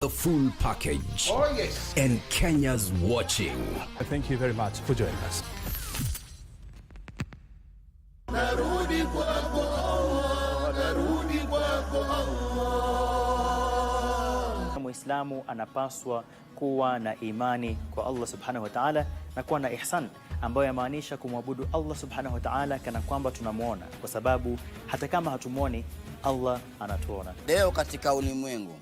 The full package. Oh, yes. And Kenya's watching. Thank you very much for joining us. Muislamu anapaswa kuwa na imani kwa Allah subhanahu wa ta'ala na kuwa na ihsan, ambayo yamaanisha kumwabudu Allah subhanahu wa ta'ala kana kwamba tunamuona, kwa sababu hata kama hatumuoni Allah anatuona. Leo katika ulimwengu,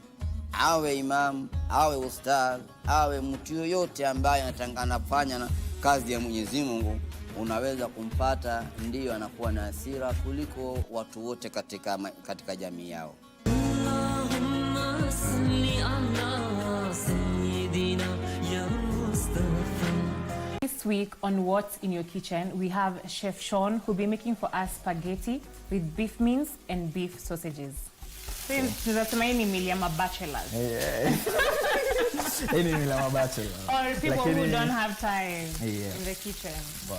awe imam, awe ustadh, awe mtu yoyote ambaye anafanya kazi ya Mwenyezi Mungu, unaweza kumpata ndiyo anakuwa na hasira kuliko watu wote katika jamii yao. This week on What's in Your Kitchen, we have Chef Sean who'll be making for us spaghetti with beef mince and beef sausages. Tunasema hii ni meal ya mabachelors. Hii ni meal ya mabachelors. Or people who don't have time in the kitchen. But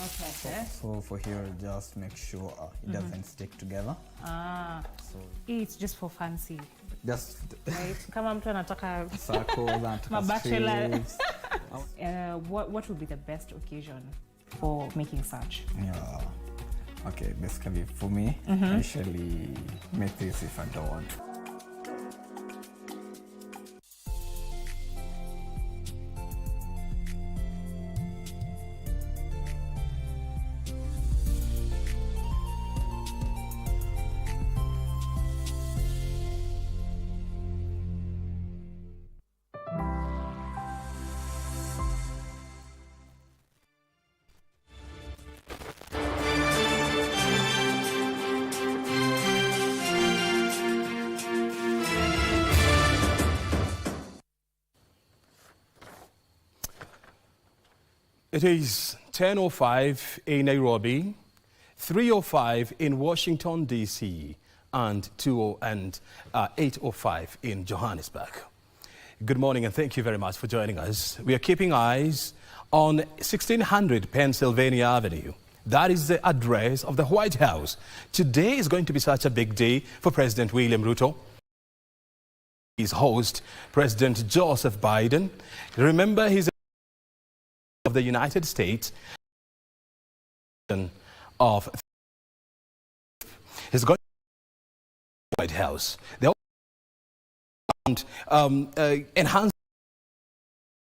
okay. So for here, just make sure it doesn't stick together. So it's just for fancy. Just right? Kama mtu anataka circles and mabachelor. What would be the best occasion for making such? Yeah. Okay, basically for me, I usually make this if I don't want. It is 10:05 in Nairobi, 3:05 in Washington, D.C., and 8:05 in Johannesburg. Good morning and thank you very much for joining us. We are keeping eyes on 1600 Pennsylvania Avenue. That is the address of the White House. Today is going to be such a big day for President William Ruto. His host, President Joseph Biden. Remember, he's of the United States of he's going to the White House. They enhance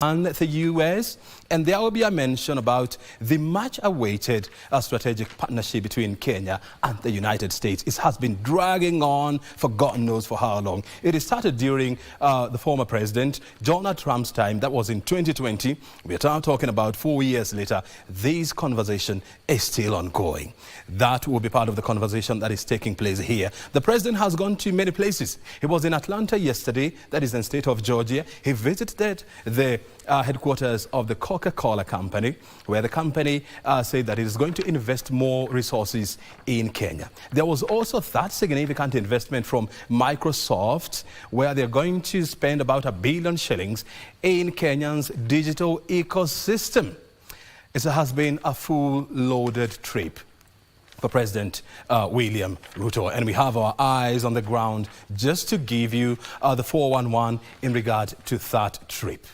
the U.S. and there will be a mention about the much-awaited strategic partnership between Kenya and the United States. It has been dragging on for God knows for how long. It started during the former president Donald Trump's time. That was in 2020. We are now talking about 4 years later. This conversation is still ongoing. That will be part of the conversation that is taking place here. The president has gone to many places. He was in Atlanta yesterday, that is in the state of Georgia. He visited the headquarters of the Coca-Cola company, where the company said that it is going to invest more resources in Kenya. There was also that significant investment from Microsoft, where they're going to spend about $1 billion shillings in Kenya's digital ecosystem. It has been a full-loaded trip for President William Ruto, and we have our eyes on the ground just to give you the 411 in regard to that trip.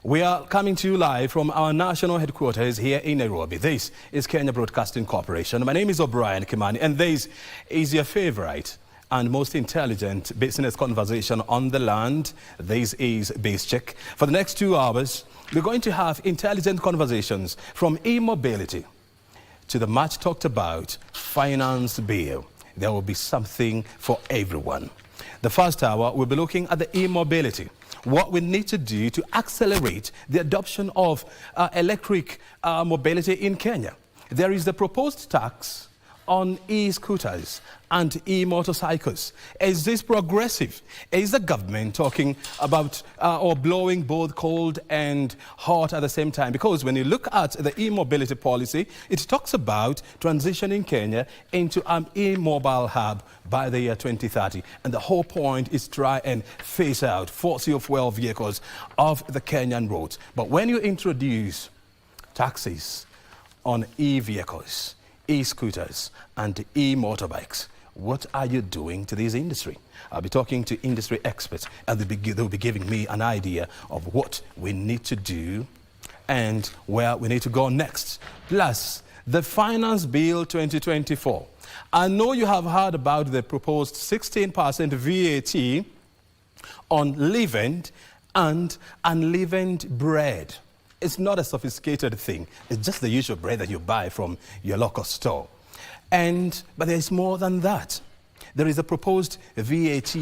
We are coming to you live from our national headquarters here in Nairobi. This is Kenya Broadcasting Corporation. My name is O'Brien Kimani, and this is your favorite and most intelligent business conversation on the land. This is Base Check. For the next 2 hours, we're going to have intelligent conversations from e-mobility to the much talked about finance bill. There will be something for everyone. The first hour, we'll be looking at the e-mobility, what we need to do to accelerate the adoption of electric mobility in Kenya. There is the proposed tax on e-scooters and e-motorcycles. Is this progressive? Is the government talking about or blowing both cold and hot at the same time? Because when you look at the e-mobility policy, it talks about transitioning Kenya into an e-mobile hub by the year 2030. And the whole point is try and phase out fossil fuel vehicles off the Kenyan roads. But when you introduce taxes on e-vehicles, e-scooters and e-motorbikes, what are you doing to this industry? I'll be talking to industry experts, and they'll be giving me an idea of what we need to do and where we need to go next. Plus, the Finance Bill 2024. I know you have heard about the proposed 16% VAT on leavened and unleavened bread. It's not a sophisticated thing. It's just the usual bread that you buy from your local store. But there's more than that. There is a proposed VAT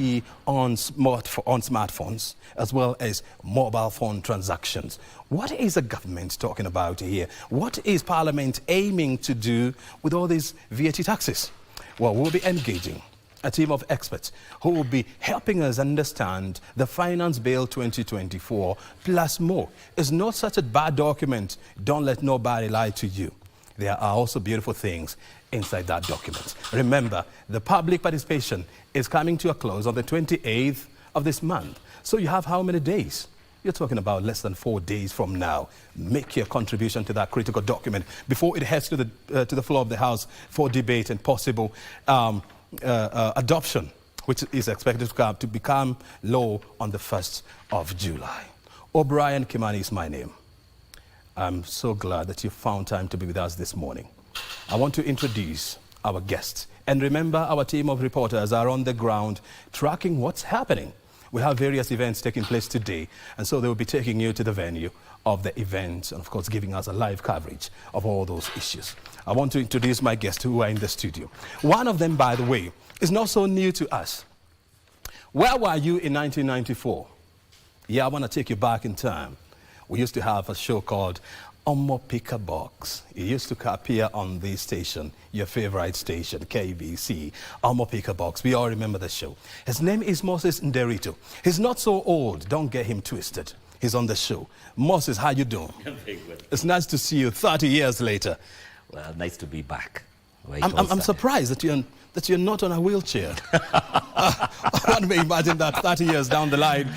on smartphones as well as mobile phone transactions. What is the government talking about here? What is Parliament aiming to do with all these VAT taxes? Well, we'll be engaging a team of experts who will be helping us understand the Finance Bill 2024 plus more. It's not such a bad document. Don't let nobody lie to you. There are also beautiful things inside that document. Remember, the public participation is coming to a close on the 28th of this month. So you have how many days? You're talking about less than 4 days from now. Make your contribution to that critical document before it heads to the floor of the House for debate and possible adoption, which is expected to become law on the 1st of July. O'Brien Kimani is my name. I'm so glad that you found time to be with us this morning. I want to introduce our guests. And remember, our team of reporters are on the ground tracking what's happening. We have various events taking place today, and so they will be taking you to the venue of the event and, of course, giving us a live coverage of all those issues. I want to introduce my guests who are in the studio. One of them, by the way, is not so new to us. Where were you in 1994? Yeah, I want to take you back in time. We used to have a show called Omo Pick a Box. It used to appear on this station, your favorite station, KBC. Omo Pick a Box. We all remember the show. His name is Moses Nderito. He's not so old. Don't get him twisted. He's on the show. Moses, how you doing? Very good. It's nice to see you 30 years later. Well, nice to be back. I'm surprised that you're not on a wheelchair. One may imagine that 30 years down the line,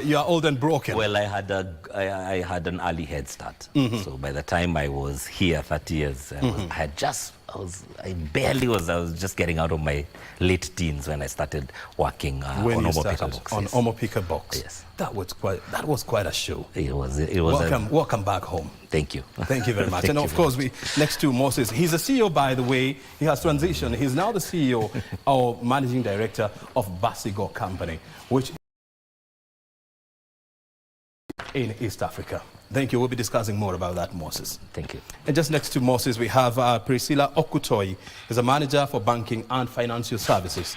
you're old and broken. Well, I had an early head start. So by the time I was here 30 years, I was just getting out of my late teens when I started working on Omo Pick a Box. On Omo Pick a Box. Yes. That was quite a show. It was welcome back home. Thank you. Thank you very much. And of course, next to Moses, he's the CEO, by the way. He has transitioned. He's now the CEO or managing director of Basigo Company, which in East Africa. Thank you. We'll be discussing more about that, Moses. Thank you. And just next to Moses, we have Priscilla Okutoi. He's a manager for banking and financial services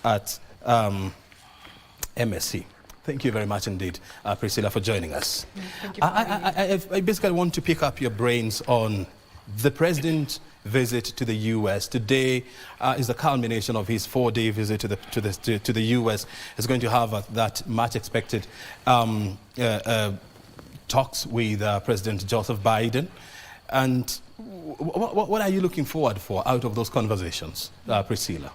at MSC. Thank you very much indeed, Priscilla, for joining us. Thank you for having me. I basically want to pick up your brains on the president's visit to the U.S. Today is the culmination of his 4-day visit to the U.S. He's going to have that much expected talks with President Joseph Biden. And what are you looking forward for out of those conversations, Priscilla?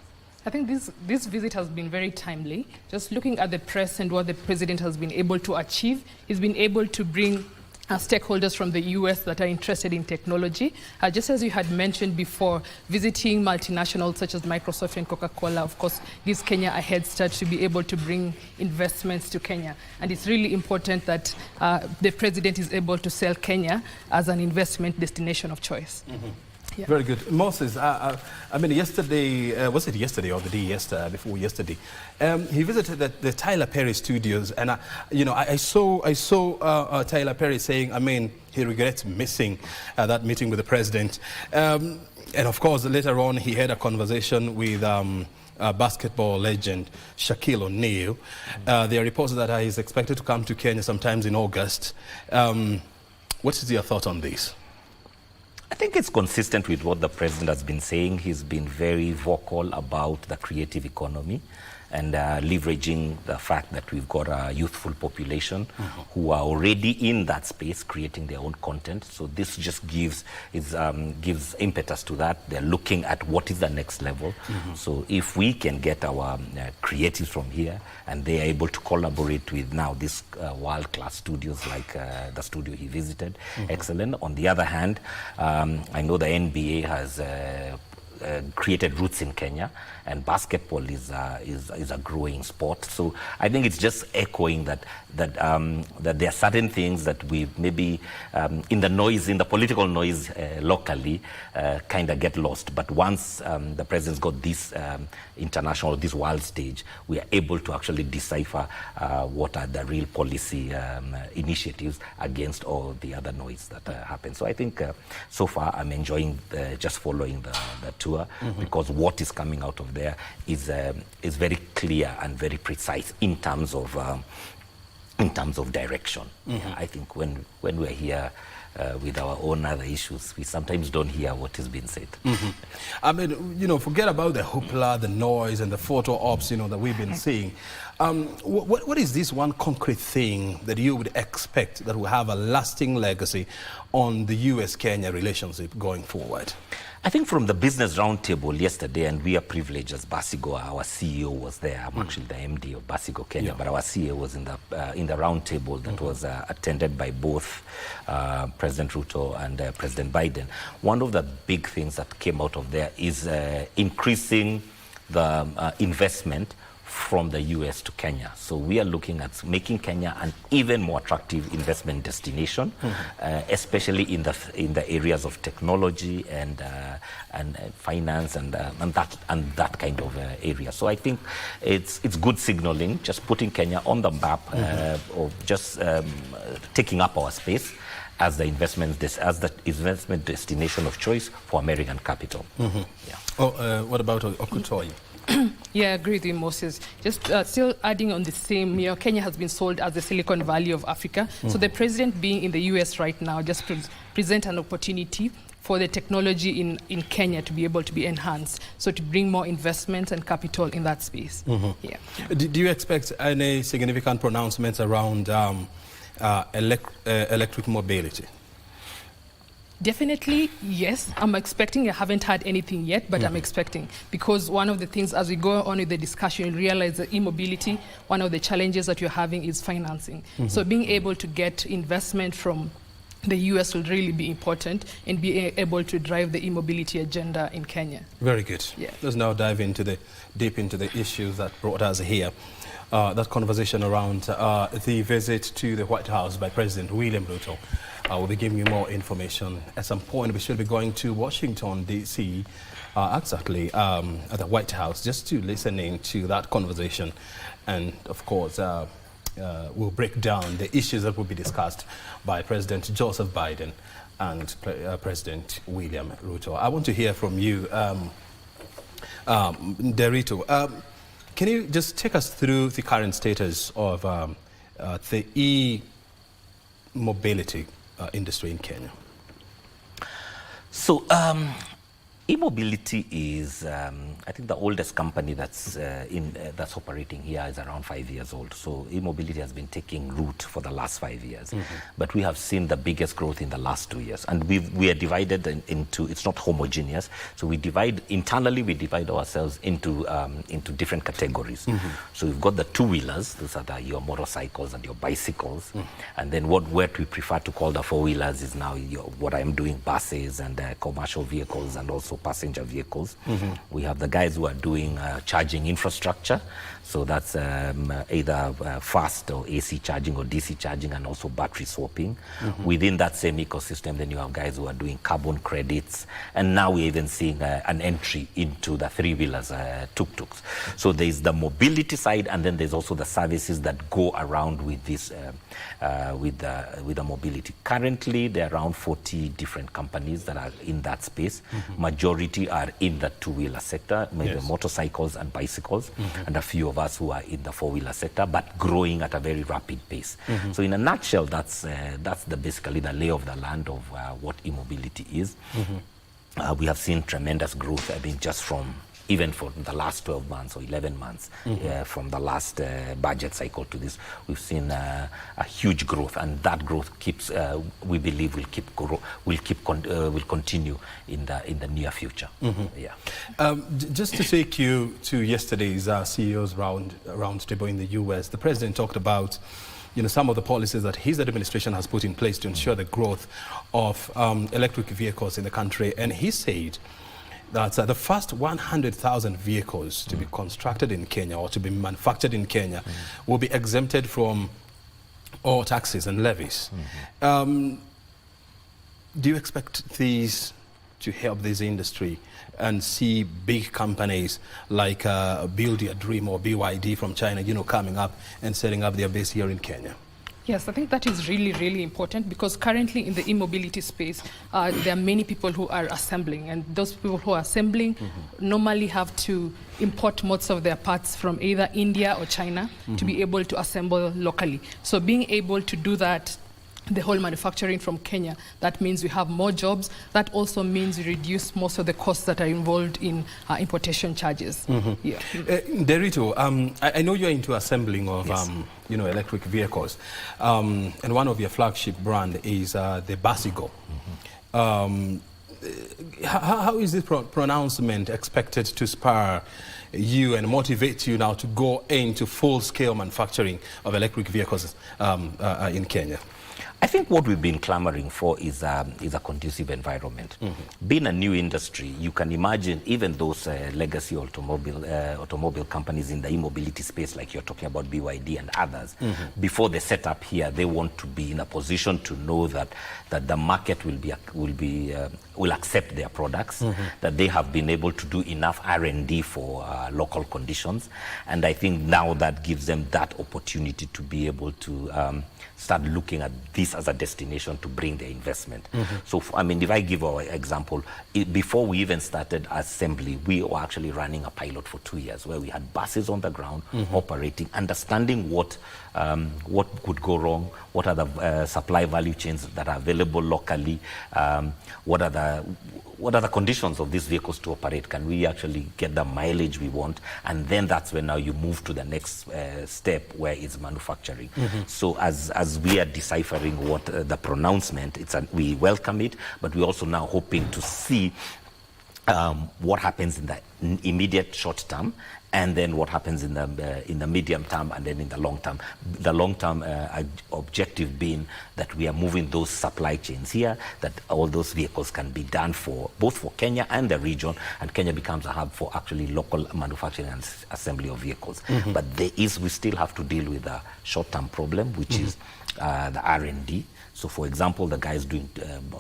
I think this visit has been very timely. Just looking at the press and what the president has been able to achieve, he's been able to bring stakeholders from the US that are interested in technology. Just as you had mentioned before, visiting multinationals such as Microsoft and Coca-Cola, of course, gives Kenya a head start to be able to bring investments to Kenya. And it's really important that the president is able to sell Kenya as an investment destination of choice. Yeah. Very good. Moses, I mean, yesterday, was it yesterday or the day before yesterday? He visited the Tyler Perry studios, and I saw Tyler Perry saying, I mean, he regrets missing that meeting with the president. And of course, later on, he had a conversation with basketball legend Shaquille O'Neal. There are reports that he's expected to come to Kenya sometimes in August. What is your thought on this? I think it's consistent with what the president has been saying. He's been very vocal about the creative economy and leveraging the fact that we've got a youthful population who are already in that space creating their own content. So this just gives impetus to that. They're looking at what is the next level. So if we can get our creatives from here and they are able to collaborate with now these world-class studios like the studio he visited, excellent. On the other hand, I know the NBA has created roots in Kenya, and basketball is a growing sport. So I think it's just echoing that there are certain things that we maybe in the political noise locally kind of get lost. But once the president's got this this world stage, we are able to actually decipher what are the real policy initiatives against all the other noise that happens. So I think so far I'm enjoying just following the tour, because what is coming out of there is very clear and very precise in terms of direction. Yeah, I think when we're here with our own other issues, we sometimes don't hear what is being said. I mean, forget about the hoopla, the noise, and the photo ops, that we've been seeing. What is this one concrete thing that you would expect that will have a lasting legacy on the US-Kenya relationship going forward? I think from the business roundtable yesterday, and we are privileged as Basigo, our CEO was there. I'm actually the MD of Basigo Kenya, but our CEO was in the roundtable that was attended by both President Ruto and President Biden. One of the big things that came out of there is increasing the investment from the US to Kenya. So we are looking at making Kenya an even more attractive investment destination, especially in the areas of technology and finance and that kind of area. So I think it's good signaling, just putting Kenya on the map, or just taking up our space as the investment destination of choice for American capital. Yeah. What about Okutoyi? Yeah, I agree with you, Moses. Just still adding on the same, Kenya has been sold as the Silicon Valley of Africa. So the president being in the US right now just present an opportunity for the technology in Kenya to be able to be enhanced, so to bring more investment and capital in that space. Yeah. Do you expect any significant pronouncements around electric mobility? Definitely, yes. I'm expecting. I haven't had anything yet, but I'm expecting. Because one of the things, as we go on with the discussion, you realize that e-mobility, one of the challenges that you're having is financing. So being able to get investment from the US will really be important in being able to drive the e-mobility agenda in Kenya. Very good. Yeah. Let's now dive deep into the issues that brought us here. That conversation around the visit to the White House by President William Ruto. We'll be giving you more information. At some point, we should be going to Washington, D.C., exactly at the White House, just to listen in to that conversation. And, of course, we'll break down the issues that will be discussed by President Joseph Biden and President William Ruto. I want to hear from you, Derito. Can you just take us through the current status of the e-mobility industry in Kenya? So e-mobility is, I think, the oldest company that's operating here is around 5 years old. So e-mobility has been taking root for the last 5 years. But we have seen the biggest growth in the last 2 years. And we are divided into, it's not homogeneous. So we divide ourselves into different categories. So we've got the two-wheelers, those are your motorcycles and your bicycles. And then what we prefer to call the four-wheelers is now what I'm doing, buses and commercial vehicles and also passenger vehicles. We have the guys who are doing charging infrastructure. So that's either fast or AC charging or DC charging, and also battery swapping. Within that same ecosystem, then you have guys who are doing carbon credits. And now we're even seeing an entry into the three-wheelers, tuk-tuks. So there's the mobility side, and then there's also the services that go around with this, with the mobility. Currently, there are around 40 different companies that are in that space. Majority are in the two-wheeler sector, maybe motorcycles and bicycles, and a few of us who are in the four-wheeler sector, but growing at a very rapid pace. So in a nutshell, that's basically the lay of the land of what e-mobility is. We have seen tremendous growth, I mean, just from even for the last 12 months or 11 months, from the last budget cycle to this, we've seen a huge growth, and that growth keeps, we believe, will continue in the near future. Just to take you to yesterday's CEO's roundtable in the US, the president talked about some of the policies that his administration has put in place to ensure the growth of electric vehicles in the country, and he said that the first 100,000 vehicles to be constructed in Kenya or to be manufactured in Kenya will be exempted from all taxes and levies. Do you expect these to help this industry and see big companies like Build Your Dream or BYD from China, you know, coming up and setting up their base here in Kenya? Yes, I think that is really, really important because currently in the e-mobility space, there are many people who are assembling, and those people who are assembling normally have to import most of their parts from either India or China to be able to assemble locally. So being able to do that, the whole manufacturing from Kenya, that means we have more jobs. That also means we reduce most of the costs that are involved in importation charges. Derito, I know you're into assembling of you know, electric vehicles, and one of your flagship brand is the Basigo. How is this pronouncement expected to spur you and motivate you now to go into full-scale manufacturing of electric vehicles in Kenya? I think what we've been clamoring for is a conducive environment. Being a new industry, you can imagine even those legacy automobile companies in the e-mobility space, like you're talking about BYD and others, before they set up here, they want to be in a position to know that the market will accept their products, that they have been able to do enough R&D for local conditions, and I think now that gives them that opportunity to be able to start looking at this as a destination to bring their investment. So, I mean, if I give our example, before we even started assembly, we were actually running a pilot for 2 years where we had buses on the ground operating, understanding what could go wrong, what are the supply value chains that are available locally, what are the conditions of these vehicles to operate, can we actually get the mileage we want, and then that's when now you move to the next step where it's manufacturing. So as we are deciphering what the pronouncement, we welcome it, but we're also now hoping to see what happens in the immediate short term, and then what happens in the medium term, and then in the long term. The long term objective being that we are moving those supply chains here, that all those vehicles can be done both for Kenya and the region, and Kenya becomes a hub for actually local manufacturing and assembly of vehicles. But we still have to deal with a short-term problem, which is the R&D. So for example, the guys doing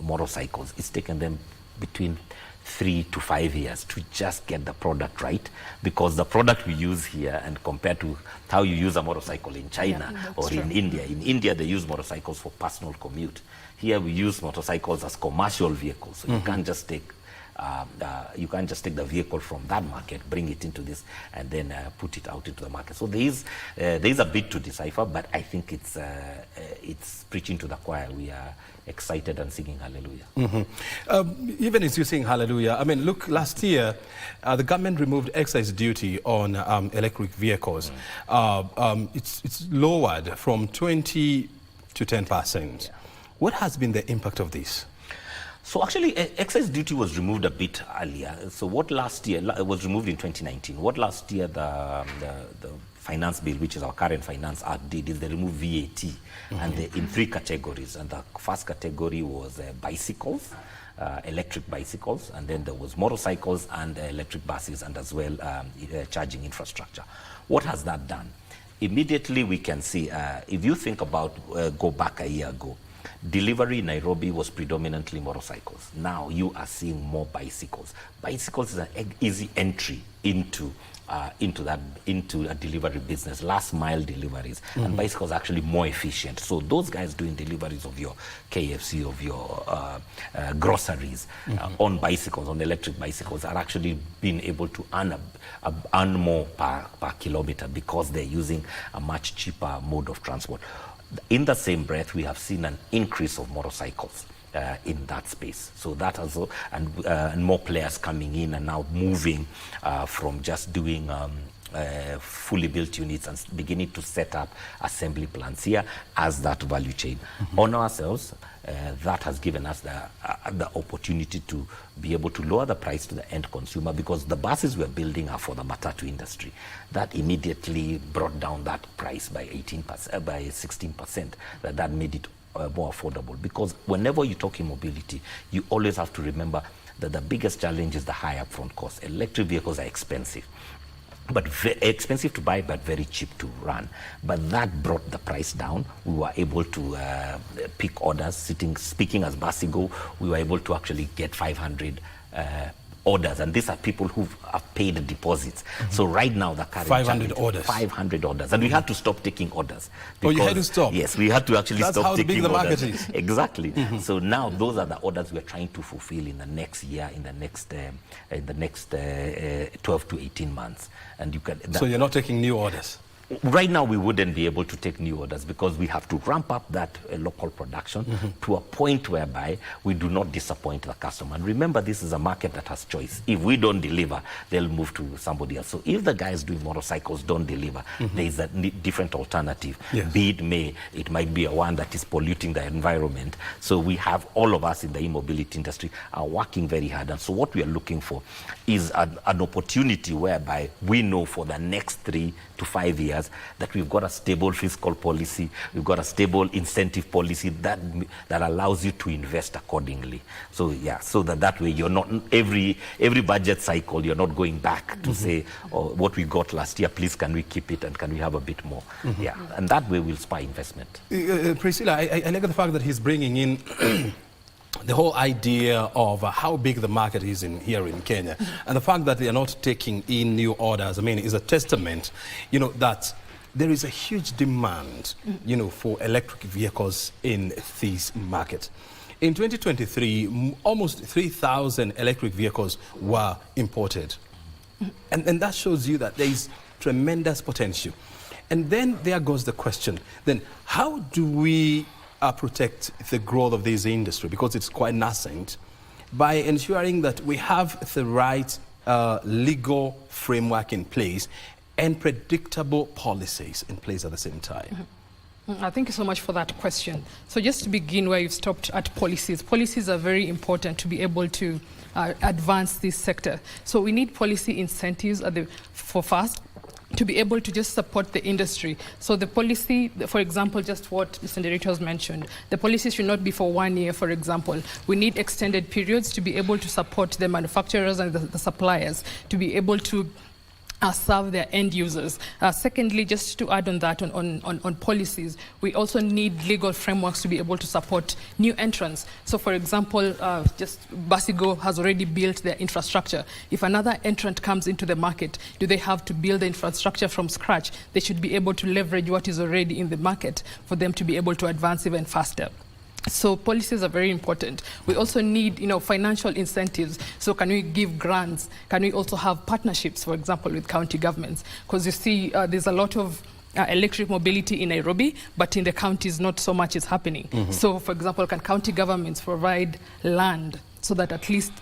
motorcycles, it's taken them between 3 to 5 years to just get the product right, because the product we use here, and compared to how you use a motorcycle in China or in India they use motorcycles for personal commute. Here we use motorcycles as commercial vehicles, so you can't just take the vehicle from that market, bring it into this, and then put it out into the market. So there is a bit to decipher, but I think it's preaching to the choir. We are excited and singing hallelujah. Even as you sing hallelujah, I mean, look, last year the government removed excise duty on electric vehicles. It's lowered from 20 to 10%. What has been the impact of this? So actually, excise duty was removed a bit earlier. So what last year, it was removed in 2019. What last year the finance bill, which is our current finance act, did is they removed VAT and in 3 categories. And the first category was bicycles, electric bicycles, and then there was motorcycles and electric buses, and as well charging infrastructure. What has that done? Immediately we can see, if you think about, go back a year ago, delivery in Nairobi was predominantly motorcycles. Now you are seeing more bicycles. Bicycles is an easy entry into a delivery business, last mile deliveries, and bicycles are actually more efficient. So those guys doing deliveries of your KFC, of your groceries on bicycles, on electric bicycles, are actually being able to earn more per kilometer because they're using a much cheaper mode of transport. In the same breath, we have seen an increase of motorcycles in that space. So that also, and more players coming in and now moving from just doing fully built units and beginning to set up assembly plants here as that value chain. On ourselves, that has given us the opportunity to be able to lower the price to the end consumer, because the buses we're building are for the matatu industry. That immediately brought down that price by 18%, by 16%. That made it more affordable, because whenever you talk in mobility, you always have to remember that the biggest challenge is the high upfront cost. Electric vehicles are expensive, but expensive to buy, but very cheap to run. But that brought the price down. We were able to pick orders. Speaking as Basigo, we were able to actually get 500 orders, and these are people who have paid deposits. So right now the current 500 orders. 500 orders, and we had to stop taking orders. Because, you had to stop? Yes, we had to actually That's stop how taking big the orders. market is. Exactly. So now those are the orders we're trying to fulfill in the next year, in the next 12 to 18 months. And you can. So you're not taking new orders? Right now, we wouldn't be able to take new orders because we have to ramp up that local production to a point whereby we do not disappoint the customer. And remember, this is a market that has choice. If we don't deliver, they'll move to somebody else. So if the guys doing motorcycles don't deliver, there is a different alternative. Yes. Be it might be a one that is polluting the environment. So we have, all of us in the e-mobility industry are working very hard. And so what we are looking for is an opportunity whereby we know for the next 3 to 5 years that we've got a stable fiscal policy, we've got a stable incentive policy that allows you to invest accordingly. So yeah, so that way you're not, every budget cycle, you're not going back to say, oh, what we got last year, please can we keep it and can we have a bit more? Yeah, and that way we'll spur investment. Priscilla, I like the fact that he's bringing in the whole idea of how big the market is here in Kenya, and the fact that they are not taking in new orders, I mean, is a testament, that there is a huge demand, for electric vehicles in this market. In 2023, almost 3,000 electric vehicles were imported. And that shows you that there is tremendous potential. And then there goes the question, then how do we protect the growth of this industry, because it's quite nascent, by ensuring that we have the right legal framework in place and predictable policies in place at the same time? Thank you so much for that question. So just to begin where you've stopped at policies. Policies are very important to be able to advance this sector. So we need policy incentives for fast to be able to just support the industry. So the policy, for example, just what Mr. Director has mentioned, the policy should not be for 1 year, for example. We need extended periods to be able to support the manufacturers and the suppliers to be able to serve their end users. Secondly, just to add on that, on policies, we also need legal frameworks to be able to support new entrants. So for example, just Basigo has already built their infrastructure. If another entrant comes into the market, do they have to build the infrastructure from scratch? They should be able to leverage what is already in the market for them to be able to advance even faster. So policies are very important. We also need, financial incentives. So can we give grants? Can we also have partnerships, for example, with county governments? Because you see, there's a lot of electric mobility in Nairobi, but in the counties, not so much is happening. So, for example, can county governments provide land so that at least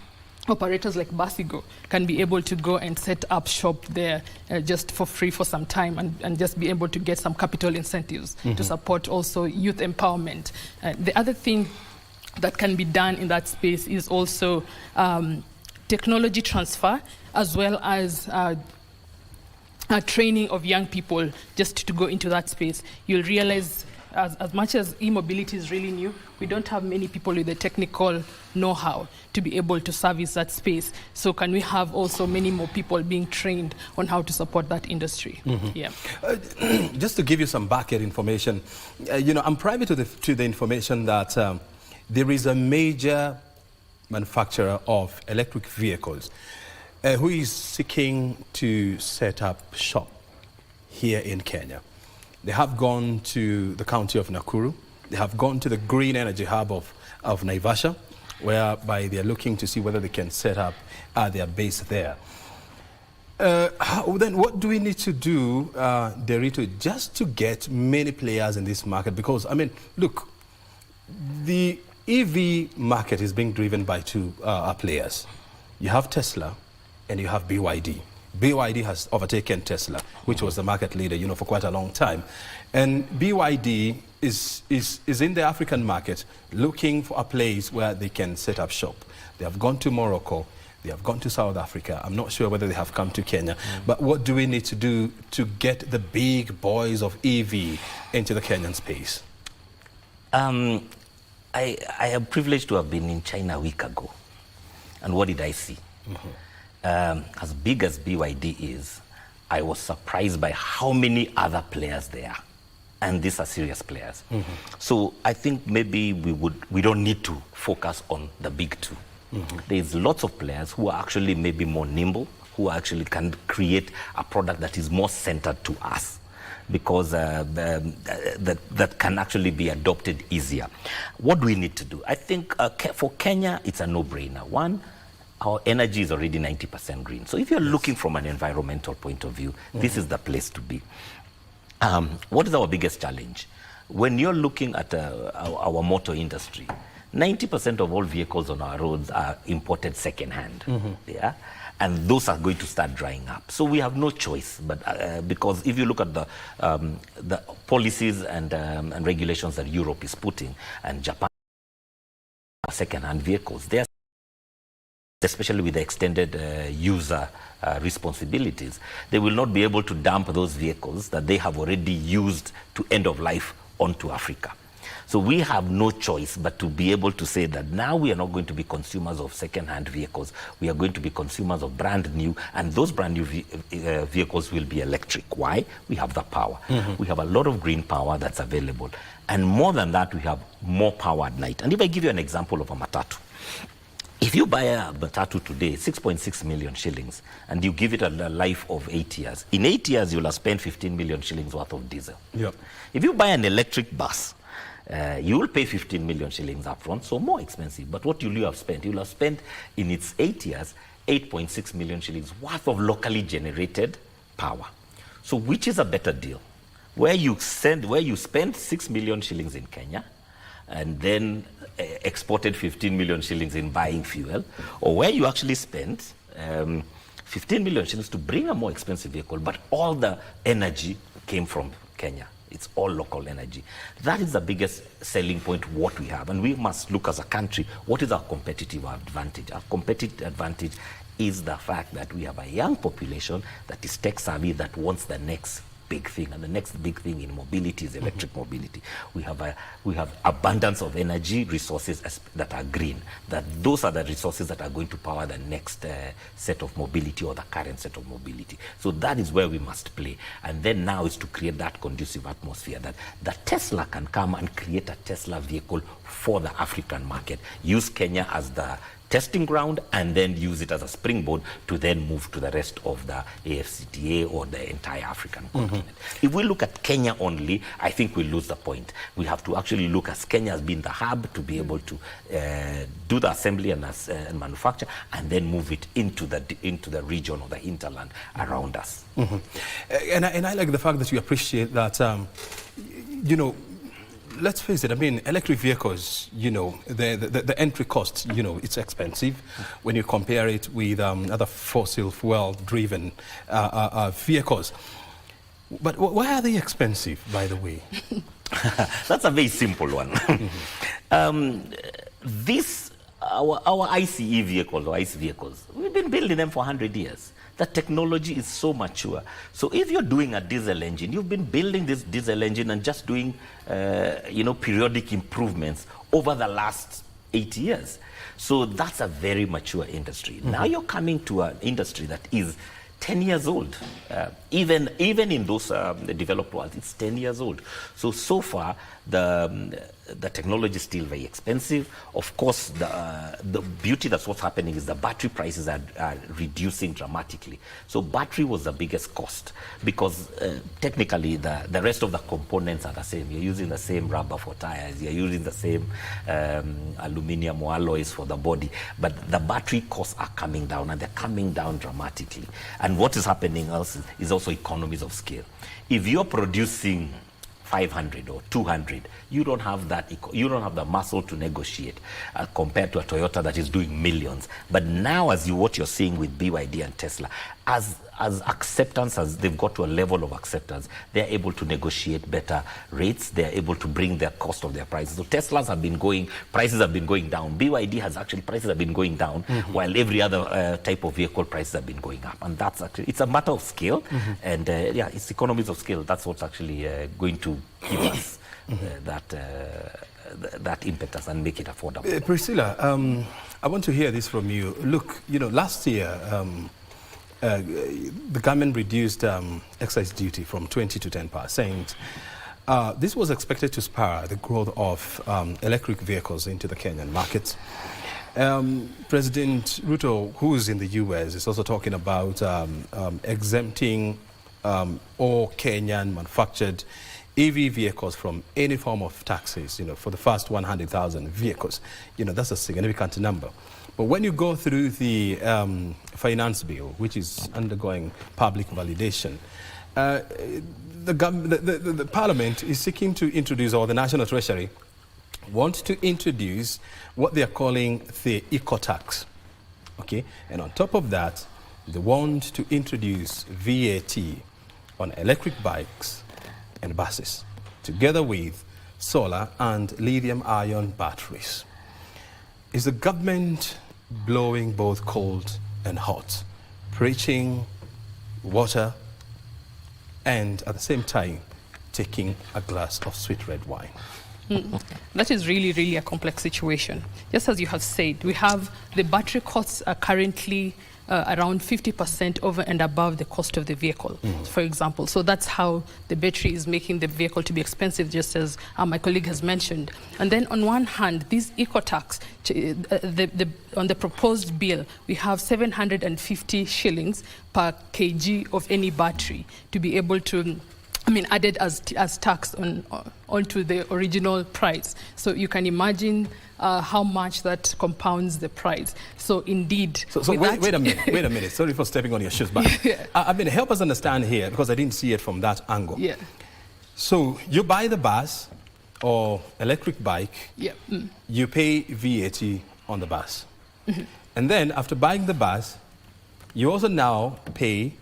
operators like Basigo can be able to go and set up shop there just for free for some time and just be able to get some capital incentives to support also youth empowerment. The other thing that can be done in that space is also technology transfer, as well as training of young people just to go into that space. You'll realize as much as e-mobility is really new, we don't have many people with the technical know-how to be able to service that space. So can we have also many more people being trained on how to support that industry? Yeah. Just to give you some back-end information, I'm privy to the information that there is a major manufacturer of electric vehicles who is seeking to set up shop here in Kenya. They have gone to the county of Nakuru. They have gone to the green energy hub of Naivasha, whereby they are looking to see whether they can set up their base there. Then what do we need to do, Derito, just to get many players in this market? Because, I mean, look, the EV market is being driven by two players. You have Tesla and you have BYD. BYD has overtaken Tesla, which was the market leader, for quite a long time. And BYD is in the African market looking for a place where they can set up shop. They have gone to Morocco. They have gone to South Africa. I'm not sure whether they have come to Kenya. But what do we need to do to get the big boys of EV into the Kenyan space? I am privileged to have been in China a week ago. And what did I see? As big as BYD is, I was surprised by how many other players there are. And these are serious players. So I think maybe we don't need to focus on the big two. There's lots of players who are actually maybe more nimble, who actually can create a product that is more centered to us, because that can actually be adopted easier. What do we need to do? I think for Kenya, it's a no-brainer. One, our energy is already 90% green. So if you're looking from an environmental point of view, this is the place to be. What is our biggest challenge? When you're looking at our motor industry, 90% of all vehicles on our roads are imported second-hand. Yeah? And those are going to start drying up. So we have no choice, but because if you look at the policies and regulations that Europe is putting, and Japan, second-hand vehicles, they are, especially with the extended user responsibilities, they will not be able to dump those vehicles that they have already used to end of life onto Africa. So we have no choice but to be able to say that now we are not going to be consumers of second-hand vehicles. We are going to be consumers of brand new, and those brand new vehicles will be electric. Why? We have the power. We have a lot of green power that's available. And more than that, we have more power at night. And if I give you an example of a matatu, if you buy a matatu today, 6.6 million shillings, and you give it a life of 8 years, in 8 years, you'll have spent 15 million shillings worth of diesel. Yep. If you buy an electric bus, you will pay 15 million shillings upfront, so more expensive. But what will you have spent? You'll have spent, in its 8 years, 8.6 million shillings worth of locally generated power. So which is a better deal? Where you spend 6 million shillings in Kenya, and then exported 15 million shillings in buying fuel, or where you actually spent 15 million shillings to bring a more expensive vehicle, but all the energy came from Kenya. It's all local energy. That is the biggest selling point what we have. And we must look as a country, what is our competitive advantage? Our competitive advantage is the fact that we have a young population that is tech savvy, that wants the next big thing. And the next big thing in mobility is electric mobility. We have abundance of energy resources that are green. Those are the resources that are going to power the next set of mobility, or the current set of mobility. So that is where we must play. And then now is to create that conducive atmosphere that Tesla can come and create a Tesla vehicle for the African market. Use Kenya as the testing ground, and then use it as a springboard to then move to the rest of the AFCTA or the entire African continent. If we look at Kenya only, I think we lose the point. We have to actually look at Kenya as being the hub to be able to do the assembly and manufacture, and then move it into the region or the hinterland around us. And I like the fact that you appreciate that, you know, let's face it, I mean, electric vehicles, you know, the entry cost, you know, it's expensive when you compare it with other fossil fuel-driven vehicles. But why are they expensive, by the way? That's a very simple one. Our ICE vehicles, or ICE vehicles, we've been building them for 100 years. The technology is so mature. So if you're doing a diesel engine, you've been building this diesel engine and just doing, you know, periodic improvements over the last 8 years. So that's a very mature industry. Now you're coming to an industry that is 10 years old. Even in those developed worlds, it's 10 years old. So far, the technology is still very expensive. Of course, the beauty that's what's happening is the battery prices are reducing dramatically. So battery was the biggest cost, because technically the rest of the components are the same. You're using the same rubber for tires, you're using the same aluminum or alloys for the body, but the battery costs are coming down, and they're coming down dramatically. And what is happening else is also economies of scale. If you're producing 500 or 200, you don't have that. You don't have the muscle to negotiate compared to a Toyota that is doing millions. But now, what you're seeing with BYD and Tesla, as acceptance, as they've got to a level of acceptance, they're able to negotiate better rates. They're able to bring their cost of their prices. So prices have been going down. BYD has actually, prices have been going down, while every other type of vehicle prices have been going up. And that's actually, it's a matter of scale. And yeah, it's economies of scale. That's what's actually going to give us that impetus and make it affordable. Priscilla, I want to hear this from you. Look, you know, last year the government reduced excise duty from 20 to 10%. This was expected to spur the growth of electric vehicles into the Kenyan market. President Ruto, who is in the US, is also talking about exempting all Kenyan manufactured EV vehicles from any form of taxes, you know, for the first 100,000 vehicles. You know, that's a significant number. But when you go through the finance bill, which is undergoing public validation, the Parliament is seeking to introduce, or the National Treasury wants to introduce what they are calling the eco-tax. Okay? And on top of that, they want to introduce VAT on electric bikes and buses, together with solar and lithium-ion batteries. Is the government blowing both cold and hot, preaching water and at the same time taking a glass of sweet red wine? That is really, really a complex situation. Just as you have said, we have the battery costs are currently around 50% over and above the cost of the vehicle, for example. So that's how the battery is making the vehicle to be expensive, just as my colleague has mentioned. And then on one hand, this eco-tax, on the proposed bill, we have 750 shillings per kg of any battery to be able to, added as tax onto the original price. So you can imagine how much that compounds the price. So indeed. So wait a minute. Sorry for stepping on your shoes, but help us understand here, because I didn't see it from that angle. Yeah. So you buy the bus or electric bike, you pay VAT on the bus. And then after buying the bus, you also now pay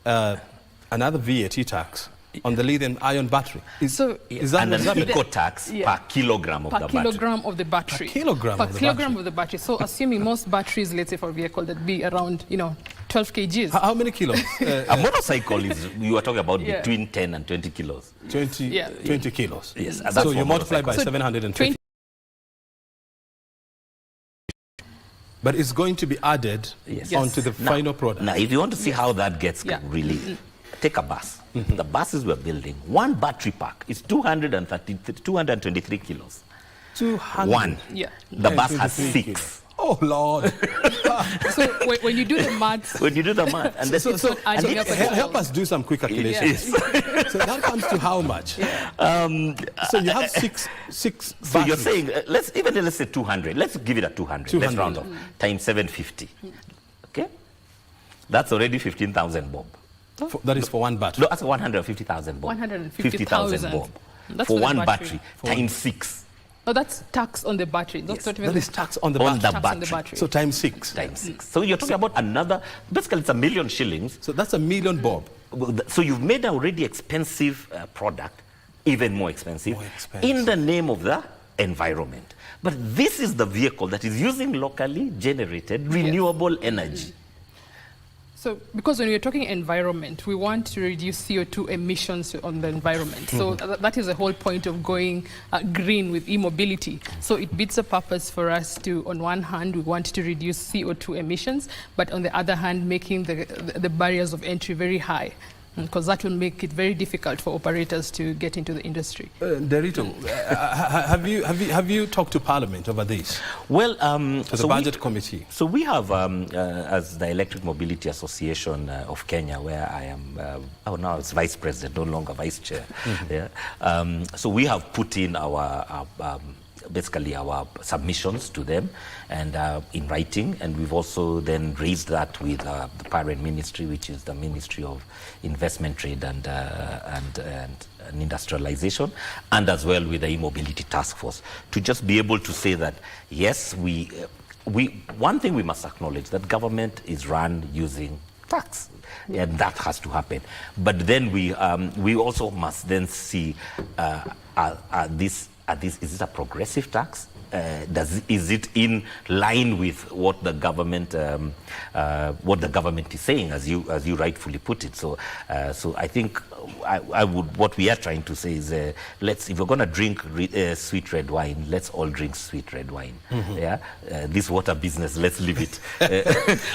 another VAT tax on the lithium-ion battery. Is that and an eco-tax per kilogram of the battery. Per kilogram of the battery. Per kilogram of the battery. So assuming most batteries, let's say for a vehicle, that be around 12 kgs. How many kilos? A motorcycle is, you are talking about between 10 and 20 kilos. 20 kilos. Yes. So you multiply by 750. But it's going to be added onto the final product. Now, if you want to see how that gets really, take a bus. The buses we're building, one battery pack is 223 kilos. 200? One. Yeah. The bus has 6. Kilos. Oh, Lord. So when you do the maths... When you do the math. And help us do some quick calculations. So that comes to how much? So you have six So you're saying, let's say 200. Let's give it a 200. Let's round off. Times 750. Okay? That's already 15,000 bob. That is for one battery? No, that's 150,000 bob. 150,000 bob. That's for one battery. Times 6. Oh, that's tax on the battery. That is tax on the battery. So times 6. Times 6. So you're talking about another, basically it's 1 million shillings. So that's 1 million bob. So you've made an already expensive product even more expensive in the name of the environment. But this is the vehicle that is using locally generated renewable energy. So, because when we're talking environment, we want to reduce CO2 emissions on the environment. So that is the whole point of going green with e-mobility. So it beats the purpose for us to, on one hand, we want to reduce CO2 emissions, but on the other hand, making the barriers of entry very high, because that will make it very difficult for operators to get into the industry. Derito, have you talked to Parliament over this? Well, to the Budget Committee. So we have, as the Electric Mobility Association of Kenya, where I am, now it's Vice President, no longer Vice Chair. So we have put in our basically our submissions to them and in writing, and we've also then raised that with the parent ministry, which is the Ministry of Investment, Trade and Industrialization, and as well with the e-mobility task force, to just be able to say that yes, one thing we must acknowledge, that government is run using tax, and that has to happen. But then we also must then see this is it a progressive tax? Is it in line with what the government is saying, as you rightfully put it? So I think what we are trying to say is, if we're going to drink sweet red wine, let's all drink sweet red wine. Yeah, this water business, let's leave it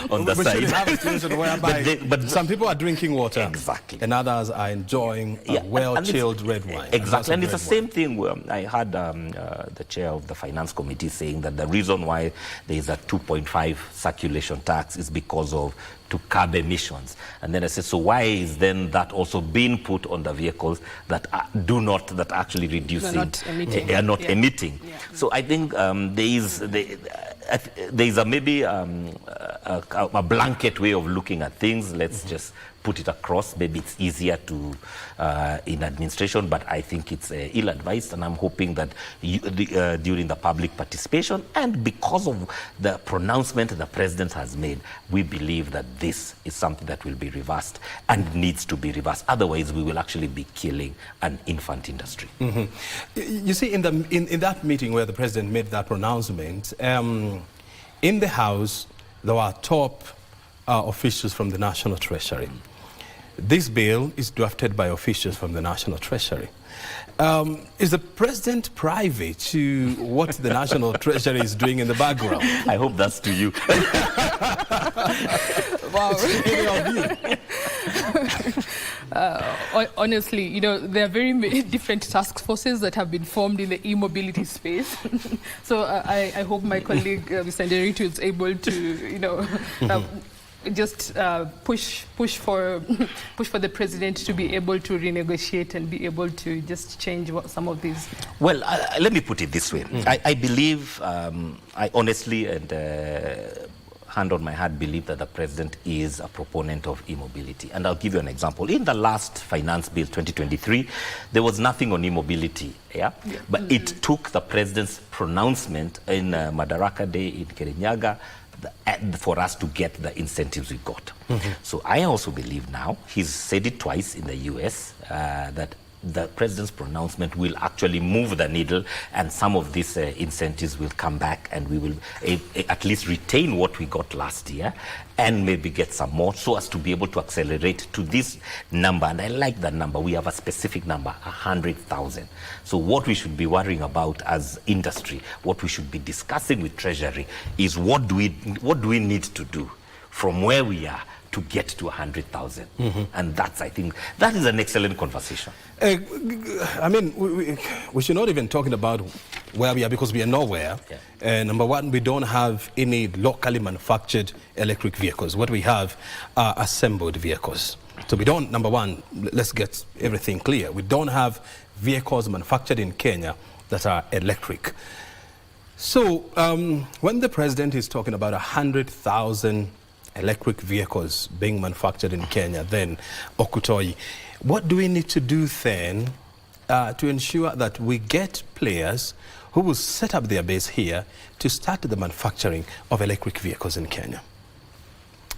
on the side. Have a situation whereby but some people are drinking water, exactly, and others are enjoying a well-chilled red wine. Exactly, and it's the same thing. I had the chair of the finance committee saying that the reason why there is a 2.5 circulation tax is because of to curb emissions. And then I said, so why is then that also being put on the vehicles that that actually reducing, are not emitting? Yeah. So I think there is maybe a blanket way of looking at things. Let's just put it across. Maybe it's easier to in administration, but I think it's ill-advised, and I'm hoping that during the public participation and because of the pronouncement the president has made, we believe that this is something that will be reversed and needs to be reversed. Otherwise, we will actually be killing an infant industry. You see, in that meeting where the president made that pronouncement, in the House, there were top officials from the National Treasury. This bill is drafted by officials from the National Treasury. Is the president privy to what the National Treasury is doing in the background? I hope that's to you. Wow. Honestly, there are very many different task forces that have been formed in the e-mobility space. So I hope my colleague, Mr. Nderitu, is able to, just push for the president to be able to renegotiate and be able to just change some of these. Well, let me put it this way. I believe, I honestly and hand on my heart believe that the president is a proponent of e-mobility. And I'll give you an example. In the last finance bill 2023, there was nothing on e-mobility. But it took the president's pronouncement in Madaraka Day in Kirinyaga for us to get the incentives we got. So I also believe now, he's said it twice in the US, that the president's pronouncement will actually move the needle, and some of these incentives will come back, and we will at least retain what we got last year and maybe get some more, so as to be able to accelerate to this number. And I like that number. We have a specific number, 100,000. So what we should be worrying about as industry, what we should be discussing with Treasury is what do we need to do from where we are to get to 100,000. And that's, I think, that is an excellent conversation. I mean, we should not even talking about where we are, because we are nowhere. Number one, we don't have any locally manufactured electric vehicles. What we have are assembled vehicles. So we don't, number one, let's get everything clear. We don't have vehicles manufactured in Kenya that are electric. So when the president is talking about 100,000 electric vehicles being manufactured in Kenya, then Okutoi, what do we need to do then to ensure that we get players who will set up their base here to start the manufacturing of electric vehicles in Kenya?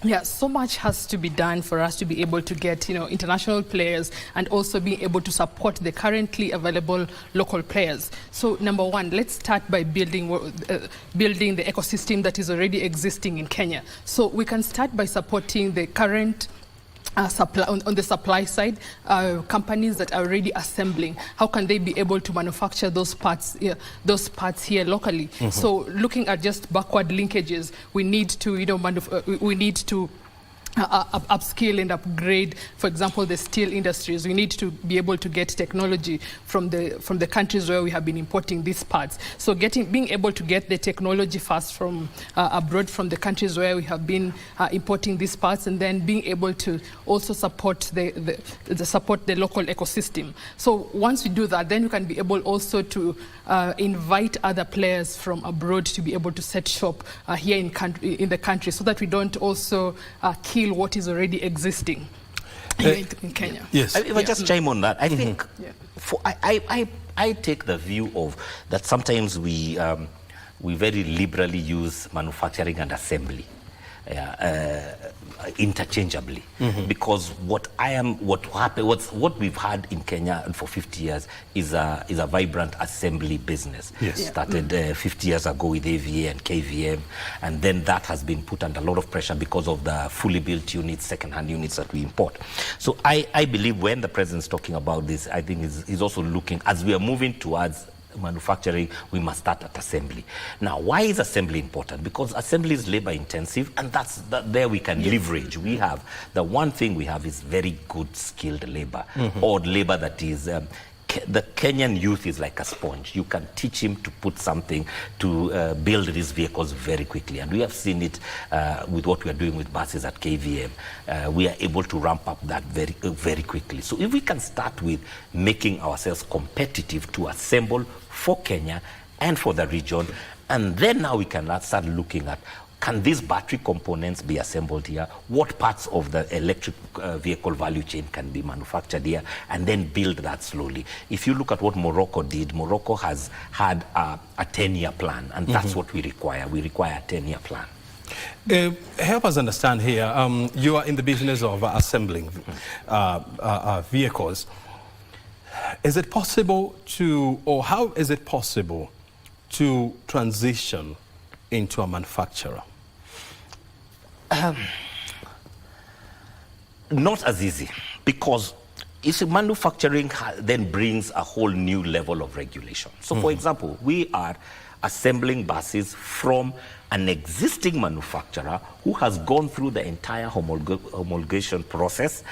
Yeah, so much has to be done for us to be able to get, international players and also be able to support the currently available local players. So number one, let's start by building the ecosystem that is already existing in Kenya. So we can start by supporting the current supply, on the supply side, companies that are already assembling. How can they be able to manufacture those parts here locally? So looking at just backward linkages, we need to upskill and upgrade, for example, the steel industries. We need to be able to get technology from the countries where we have been importing these parts. So being able to get the technology first from abroad, from the countries where we have been importing these parts, and then being able to also support the local ecosystem. So once we do that, then we can be able also to invite other players from abroad to be able to set shop here in the country, so that we don't also kill what is already existing in Kenya. Yes. If I just chime on that, I think I take the view of that sometimes we very liberally use manufacturing and assembly. interchangeably, because what we've had in Kenya for 50 years is a vibrant assembly business. Yes. Started 50 years ago with AVA and KVM, and then that has been put under a lot of pressure because of the fully built units, second-hand units that we import. So I believe when the president's talking about this, I think he's also looking, as we are moving towards manufacturing, we must start at assembly. Now, why is assembly important? Because assembly is labor intensive, and there we can leverage. We have, the one thing we have is very good skilled labor, or labor that is, the Kenyan youth is like a sponge. You can teach him to put something to build these vehicles very quickly. And we have seen it with what we are doing with buses at KVM. We are able to ramp up that very quickly. So if we can start with making ourselves competitive to assemble for Kenya and for the region, and then now we can start looking at, can these battery components be assembled here? What parts of the electric vehicle value chain can be manufactured here? And then build that slowly. If you look at what Morocco did, Morocco has had a 10-year plan, and that's what we require. We require a 10-year plan. Help us understand here. You are in the business of assembling vehicles. Is it possible to, or how is it possible to transition into a manufacturer? Not as easy, because manufacturing then brings a whole new level of regulation. So for example, we are assembling buses from an existing manufacturer who has gone through the entire homologation process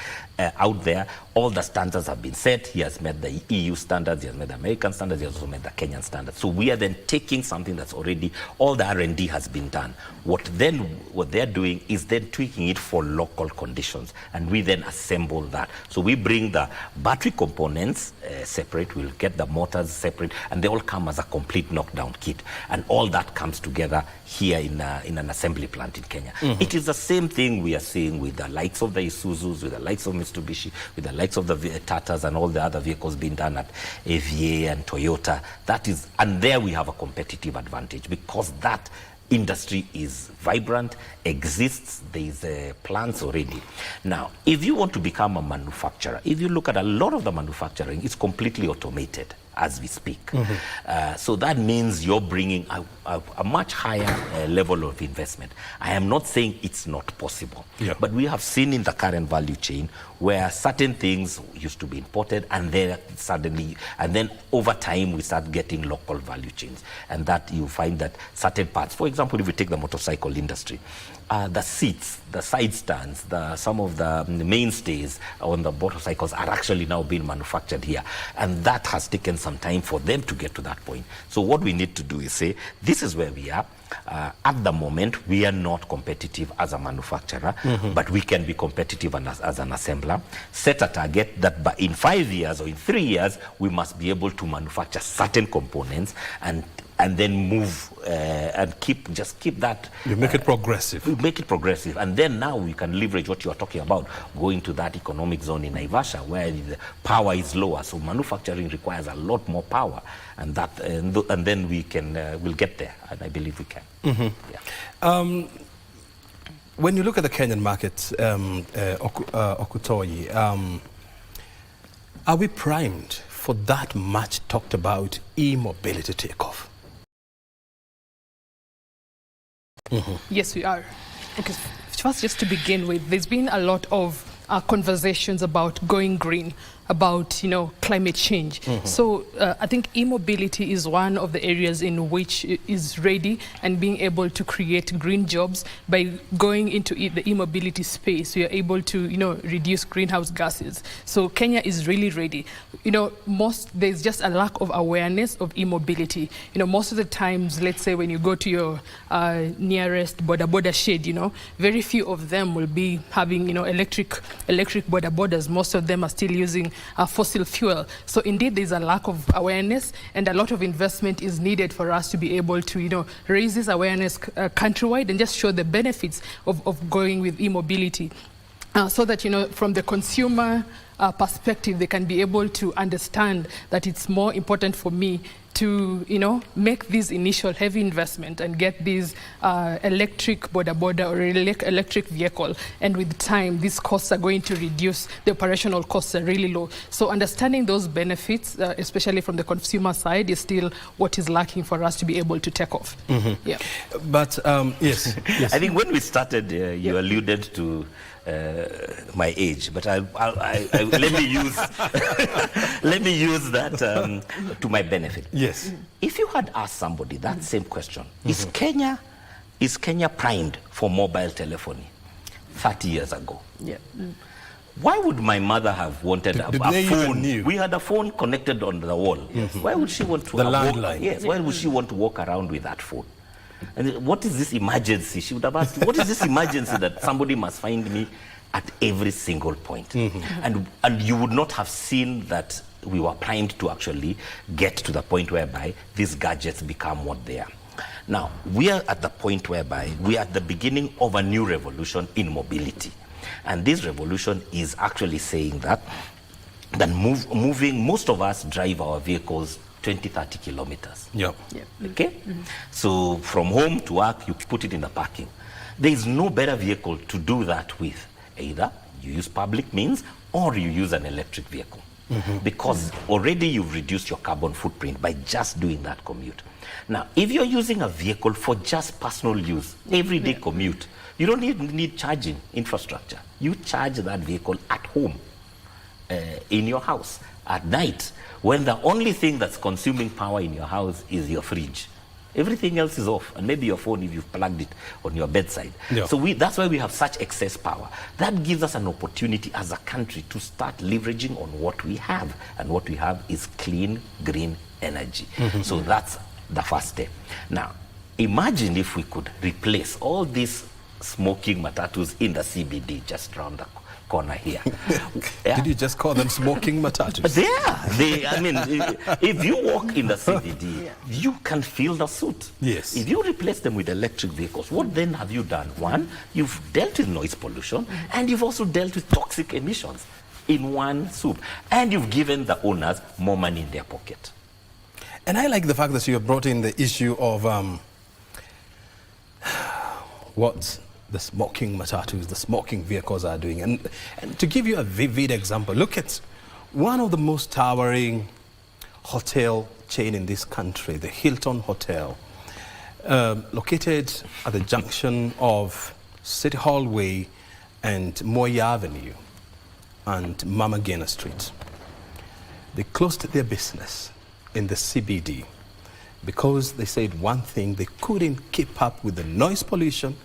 out there. All the standards have been set. He has met the EU standards, he has met the American standards, he has also met the Kenyan standards. So we are then taking something that's already, all the R&D has been done. What they're doing is then tweaking it for local conditions, and we then assemble that. So we bring the battery components separate, we'll get the motors separate, and they all come as a complete knockdown kit. And all that comes together here in an assembly plant in Kenya. It is the same thing we are seeing with the likes of the Isuzus, with the likes of Mitsubishi, with the likes of the Tatas and all the other vehicles being done at AVA and Toyota. That is, and there we have a competitive advantage because that industry is vibrant, exists, there's plants already. Now, if you want to become a manufacturer, if you look at a lot of the manufacturing, it's completely automated as we speak. So that means you're bringing a much higher level of investment. I am not saying it's not possible, but we have seen in the current value chain where certain things used to be imported, and then suddenly, and then over time we start getting local value chains, and that you find that certain parts, for example, if we take the motorcycle industry, the seats, the side stands, some of the mainstays on the motorcycles are actually now being manufactured here. And that has taken some time for them to get to that point. So what we need to do is say, this is where we are. At the moment, we are not competitive as a manufacturer, but we can be competitive as an assembler. Set a target that in 5 years or in 3 years, we must be able to manufacture certain components and then move and keep that. You make it progressive. We make it progressive, and then now we can leverage what you are talking about, going to that economic zone in Naivasha where the power is lower. So manufacturing requires a lot more power, and that and then we can we'll get there, and I believe we can. When you look at the Kenyan market, Okutoyi, are we primed for that much talked about e-mobility takeoff? Yes, we are. Okay, first, just to begin with, there's been a lot of conversations about going green, about climate change. So I think e-mobility is one of the areas in which it is ready, and being able to create green jobs by going into the e-mobility space. We are able to reduce greenhouse gases. So Kenya is really ready. There's just a lack of awareness of e-mobility. Most of the times, let's say when you go to your nearest boda shed, very few of them will be having electric bodas. Most of them are still using fossil fuel. So indeed, there's a lack of awareness, and a lot of investment is needed for us to be able to raise this awareness countrywide and just show the benefits of going with e-mobility. So that from the consumer perspective, they can be able to understand that it's more important for me to, you know, make this initial heavy investment and get this electric boda or electric vehicle. And with time, these costs are going to reduce. The operational costs are really low. So understanding those benefits, especially from the consumer side, is still what is lacking for us to be able to take off. Yeah. But yes. I think when we started, you alluded to my age, but let me use let me use that to my benefit. Yes. If you had asked somebody that same question, is Kenya primed for mobile telephony 30 years ago? Yeah. Why would my mother have wanted a phone? Knew? We had a phone connected on the wall. Yes. Why would she want to the landline? Yes. Why would she want to walk around with that phone? And what is this emergency? She would have asked, what is this emergency that somebody must find me at every single point? And you would not have seen that we were primed to actually get to the point whereby these gadgets become what they are. Now, we are at the point whereby we are at the beginning of a new revolution in mobility. And this revolution is actually saying that moving, most of us drive our vehicles 20-30 kilometers. Yeah. Okay? So from home to work, you put it in the parking. There is no better vehicle to do that with. Either you use public means or you use an electric vehicle. Because already you've reduced your carbon footprint by just doing that commute. Now, if you're using a vehicle for just personal use, everyday commute, you don't need charging infrastructure. You charge that vehicle at home, in your house, at night, when the only thing that's consuming power in your house is your fridge. Everything else is off, and maybe your phone if you've plugged it on your bedside. Yeah. So that's why we have such excess power. That gives us an opportunity as a country to start leveraging on what we have, and what we have is clean, green energy. So that's the first step. Now, imagine if we could replace all these smoking matatus in the CBD just around the corner here. Yeah. Did you just call them smoking matatus? I mean, if you walk in the CBD, you can feel the soot. Yes. If you replace them with electric vehicles, what then have you done? One, you've dealt with noise pollution, and you've also dealt with toxic emissions in one swoop. And you've given the owners more money in their pocket. And I like the fact that you have brought in the issue of what the smoking matatus, the smoking vehicles are doing. And to give you a vivid example, look at one of the most towering hotel chain in this country, the Hilton Hotel, located at the junction of City Hall Way and Moy Avenue and Mama Gena Street. They closed their business in the CBD because they said one thing: they couldn't keep up with the noise pollution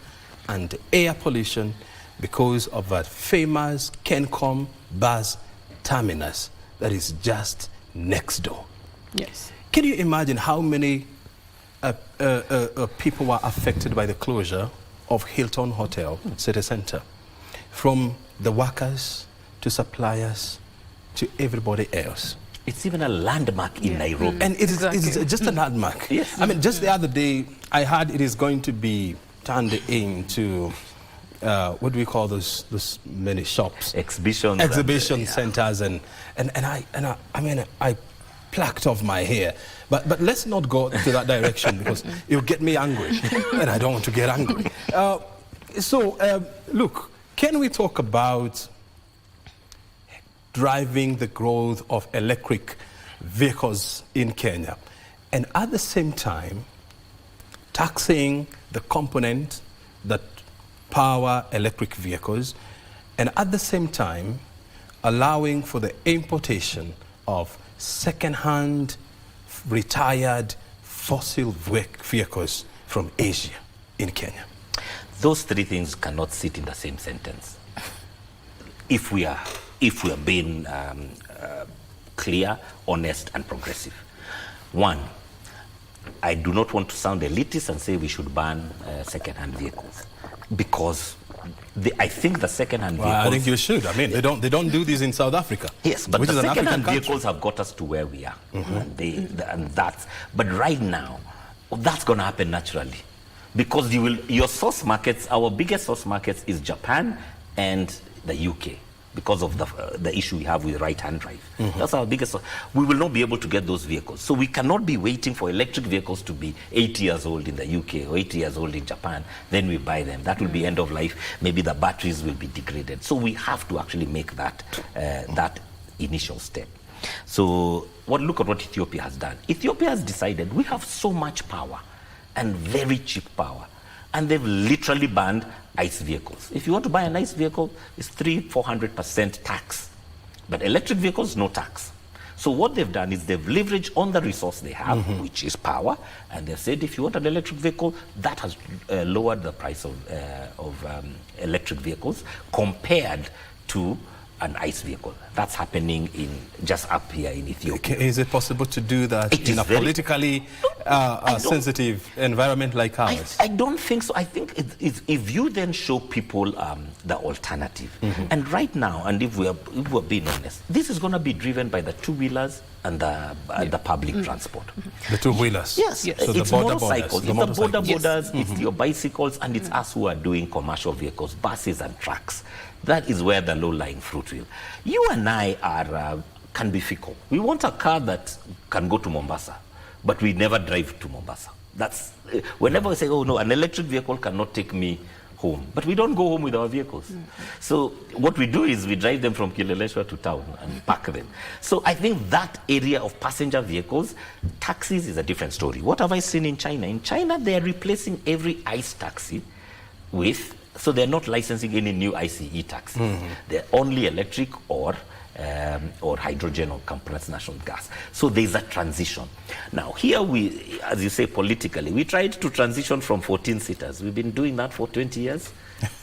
and air pollution because of a famous Kencom bus terminus that is just next door. Yes. Can you imagine how many people were affected by the closure of Hilton Hotel City Center? From the workers to suppliers to everybody else. It's even a landmark in Nairobi. And it's just a landmark. Yes. I mean, just the other day, I heard it is going to be turned into, what do we call those many shops? Exhibition centers. And I mean, I plucked off my hair. But let's not go to that direction because it'll get me angry. And I don't want to get angry. Look, can we talk about driving the growth of electric vehicles in Kenya, and at the same time taxing the component that power electric vehicles, and at the same time allowing for the importation of second-hand retired fossil vehicles from Asia in Kenya? Those three things cannot sit in the same sentence. If we are being clear, honest, and progressive. One, I do not want to sound elitist and say we should ban second-hand vehicles, because I think the second-hand vehicles... I think you should. I mean, they don't do this in South Africa. Yes, but the second-hand vehicles have got us to where we are. But right now, that's going to happen naturally, because your source markets, our biggest source markets is Japan and the UK. because of the issue we have with right-hand drive. That's our biggest. We will not be able to get those vehicles. So we cannot be waiting for electric vehicles to be 80 years old in the UK or 80 years old in Japan. Then we buy them. That will be end of life. Maybe the batteries will be degraded. So we have to actually make that that initial step. So look at what Ethiopia has done. Ethiopia has decided we have so much power and very cheap power. And they've literally banned ICE vehicles. If you want to buy an ICE vehicle, it's 300-400% tax. But electric vehicles, no tax. So what they've done is they've leveraged on the resource they have, which is power, and they've said if you want an electric vehicle, that has lowered the price of electric vehicles compared to an ICE vehicle. That's happening just up here in Ethiopia. Is it possible to do that in a politically sensitive environment like ours? I don't think so. I think if you then show people the alternative, and right now, and if we're being honest, this is going to be driven by the two-wheelers and the public transport. The two-wheelers? Yes. So it's the motorcycles, it's the border borders, Yes. it's your bicycles, and it's us who are doing commercial vehicles, buses and trucks. That is where the low-lying fruit will. You and I can be fickle. We want a car that can go to Mombasa, but we never drive to Mombasa. That's whenever we say, oh no, an electric vehicle cannot take me home, but we don't go home with our vehicles. So what we do is we drive them from Kileleshwa to town and park them. So I think that area of passenger vehicles, taxis is a different story. What have I seen in China? In China, they are replacing every ICE taxi with, so they're not licensing any new ICE taxis. They're only electric or hydrogen or compressed natural gas. So there's a transition. Now here we, as you say, politically, we tried to transition from 14-seaters. We've been doing that for 20 years.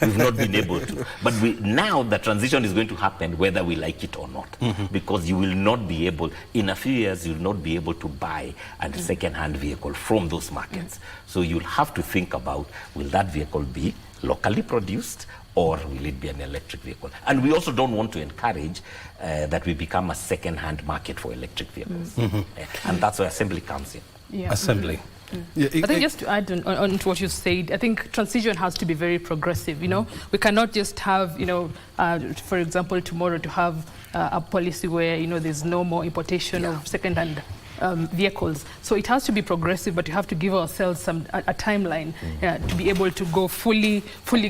We've not been able to. But now the transition is going to happen whether we like it or not. Because you will not be able, in a few years, you'll not be able to buy a second-hand vehicle from those markets. So you'll have to think about, will that vehicle be locally produced or will it be an electric vehicle? And we also don't want to encourage that we become a second-hand market for electric vehicles. And that's where assembly comes in. Assembly. I think just to add on to what you said, I think transition has to be very progressive. You know, we cannot just have, for example, tomorrow to have a policy where, there's no more importation of second-hand vehicles. So it has to be progressive, but you have to give ourselves a timeline to be able to go fully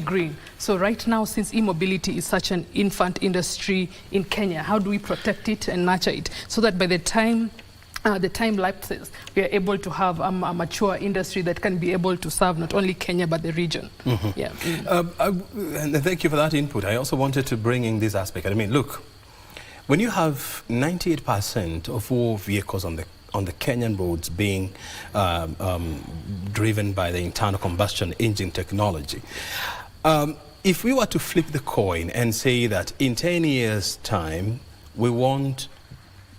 green. So right now, since e-mobility is such an infant industry in Kenya, how do we protect it and nurture it so that by the time lapses, we are able to have a mature industry that can be able to serve not only Kenya but the region. And thank you for that input. I also wanted to bring in this aspect. I mean, look, when you have 98% of all vehicles on the Kenyan roads being driven by the internal combustion engine technology, if we were to flip the coin and say that in 10 years' time we want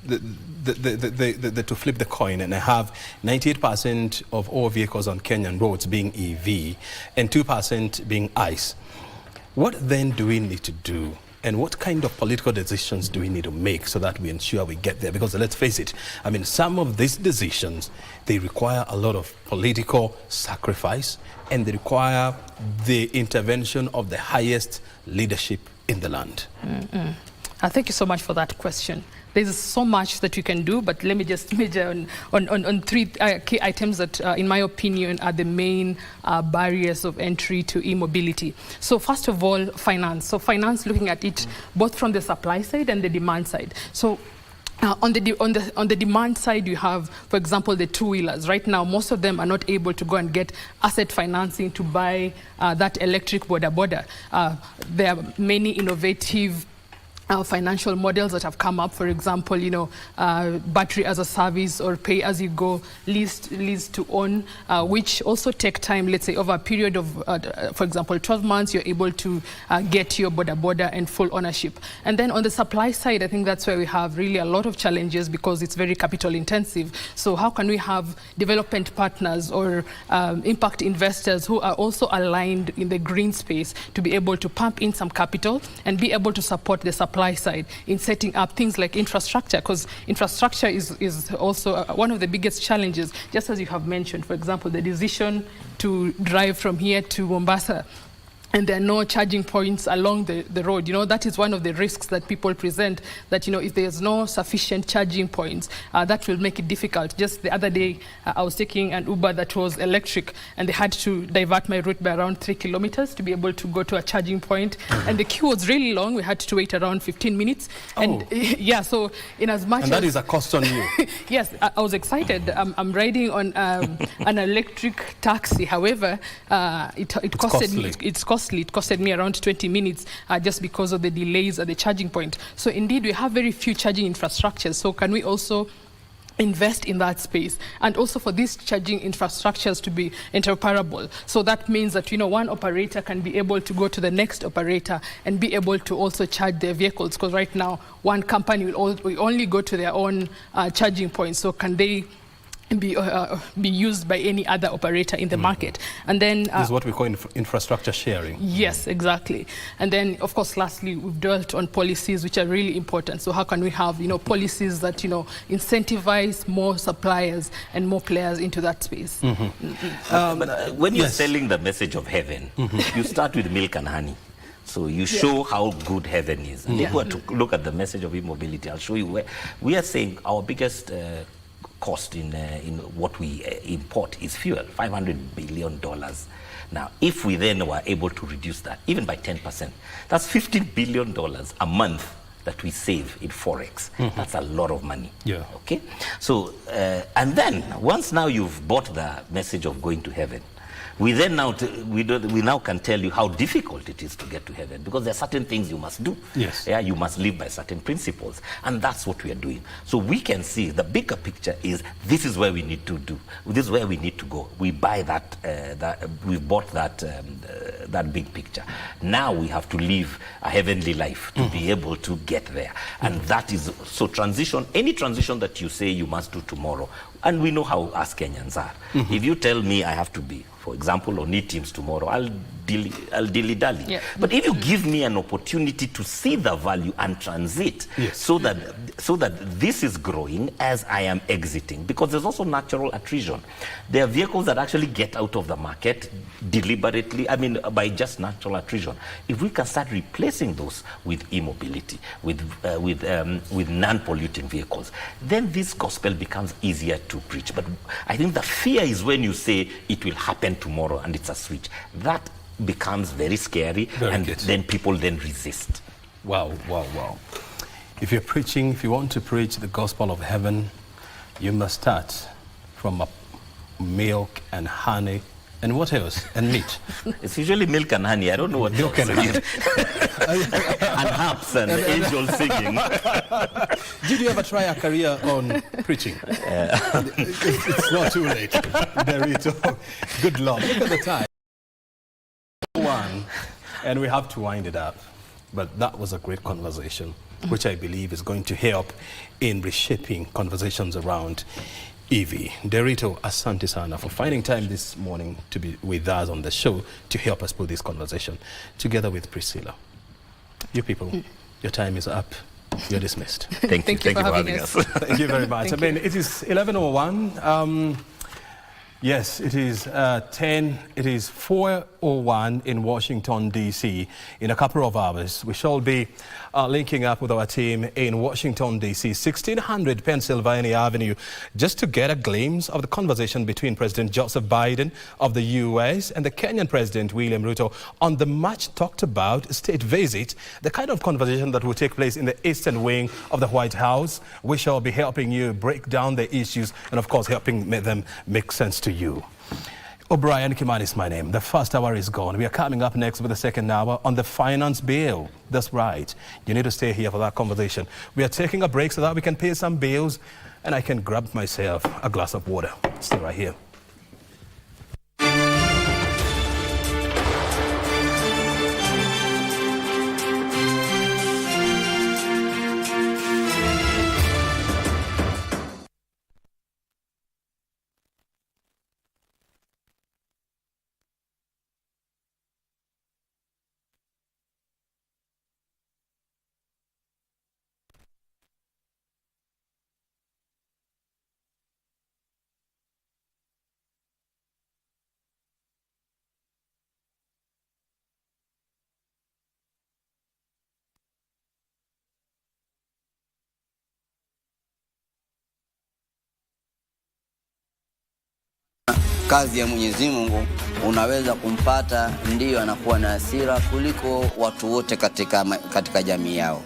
to flip the coin and have 98% of all vehicles on Kenyan roads being EV and 2% being ICE, what then do we need to do? And what kind of political decisions do we need to make so that we ensure we get there? Because let's face it, I mean, some of these decisions, they require a lot of political sacrifice and they require the intervention of the highest leadership in the land. Thank you so much for that question. There's so much that you can do, but let me just major on three key items that, in my opinion, are the main barriers of entry to e-mobility. So first of all, finance. So finance, looking at it both from the supply side and the demand side. So on the demand side, you have, for example, the two-wheelers. Right now, most of them are not able to go and get asset financing to buy that electric boda. There are many innovative financial models that have come up, for example, battery as a service or pay as you go, lease to own, which also take time. Let's say over a period of, for example, 12 months, you're able to get your boda and full ownership. And then on the supply side, I think that's where we have really a lot of challenges because it's very capital intensive. So how can we have development partners or impact investors who are also aligned in the green space to be able to pump in some capital and be able to support the supply side in setting up things like infrastructure, because infrastructure is also one of the biggest challenges, just as you have mentioned. For example, the decision to drive from here to Mombasa and there are no charging points along the road. That is one of the risks that people present, that, if there's no sufficient charging points, that will make it difficult. Just the other day, I was taking an Uber that was electric, and they had to divert my route by around 3 kilometers to be able to go to a charging point. And the queue was really long. We had to wait around 15 minutes. And yeah, so in as much and that is a cost on you. Yes, I was excited. I'm riding on an electric taxi. However, it costed me around 20 minutes just because of the delays at the charging point. So indeed, we have very few charging infrastructures. So can we also invest in that space, and also for these charging infrastructures to be interoperable? So that means that one operator can be able to go to the next operator and be able to also charge their vehicles, because right now one company will only go to their own charging points. So can they be used by any other operator in the market? And then this is what we call infrastructure sharing. Yes, exactly. And then, of course, lastly, we've dealt on policies which are really important. So how can we have policies that incentivize more suppliers and more players into that space? But when you're selling the message of heaven, you start with milk and honey. So you show how good heaven is. And if we were to look at the message of e-mobility, I'll show you where we are saying our biggest cost in what we import is fuel, $500 billion. Now, if we then were able to reduce that, even by 10%, that's $15 billion a month that we save in Forex. That's a lot of money. Yeah. Okay? So, and then, once now you've bought the message of going to heaven, we now can tell you how difficult it is to get to heaven, because there are certain things you must do. Yes. Yeah, you must live by certain principles, and that's what we are doing. So we can see the bigger picture is this is where we need to do. This is where we need to go. We buy we've bought that big picture. Now we have to live a heavenly life to be able to get there, and that is so transition. Any transition that you say you must do tomorrow, and we know how us Kenyans are. If you tell me I have to be, for example, on e-teams tomorrow, I'll dilly-dally. Yeah. But if you give me an opportunity to see the value and transit, so that this is growing as I am exiting, because there's also natural attrition. There are vehicles that actually get out of the market deliberately, by just natural attrition. If we can start replacing those with e-mobility, with non-polluting vehicles, then this gospel becomes easier to preach. But I think the fear is when you say it will happen tomorrow and it's a switch. That becomes very scary, then people resist. Wow. If you want to preach the gospel of heaven, you must start from milk and honey. And what else? And meat. It's usually milk and honey. I don't know what milk and honey. And harps and angels singing. Did you ever try a career on preaching? It's not too late. Derito. Good luck. Look at the time. And we have to wind it up. But that was a great conversation, which I believe is going to help in reshaping conversations around EV. Derito, asante sana for finding time this morning to be with us on the show to help us put this conversation together with Priscilla. You people, your time is up. You're dismissed. Thank you for having us. Thank you very much. It is 11:01. Yes, it is 4:01 in Washington, D.C. In a couple of hours, we shall be linking up with our team in Washington, D.C., 1600 Pennsylvania Avenue, just to get a glimpse of the conversation between President Joseph Biden of the U.S. and the Kenyan President William Ruto on the much talked about state visit, the kind of conversation that will take place in the eastern wing of the White House. We shall be helping you break down the issues and, of course, helping them make sense to you. O'Brien Kimani is my name. The first hour is gone. We are coming up next with the second hour on the finance bill. That's right. You need to stay here for that conversation. We are taking a break so that we can pay some bills and I can grab myself a glass of water. Stay right here. kazi ya Mwenyezi Mungu, unaweza kumpata ndiyo anakuwa na hasira kuliko watu wote katika jamii yao.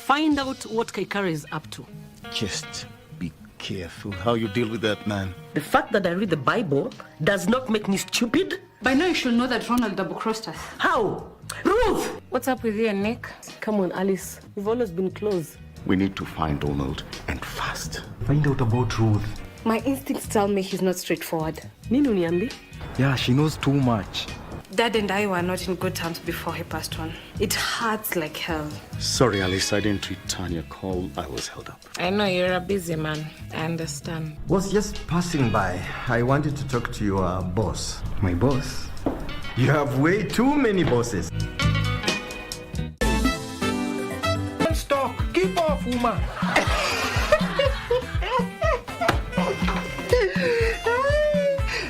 Find out what Kaikari is up to. Just be careful how you deal with that man. The fact that I read the Bible does not make me stupid. By now you should know that Ronald double-crossed us. How? Ruth! What's up with you and Nick? Come on, Alice. We've always been close. We need to find Ronald, and fast. Find out about Ruth. My instincts tell me he's not straightforward. Nini uniambi? Yeah, she knows too much. Dad and I were not in good terms before he passed on. It hurts like hell. Sorry, Alice, I didn't return your call. I was held up. I know you're a busy man. I understand. Was just passing by. I wanted to talk to your boss. My boss? You have way too many bosses. Stop! Keep off, woman!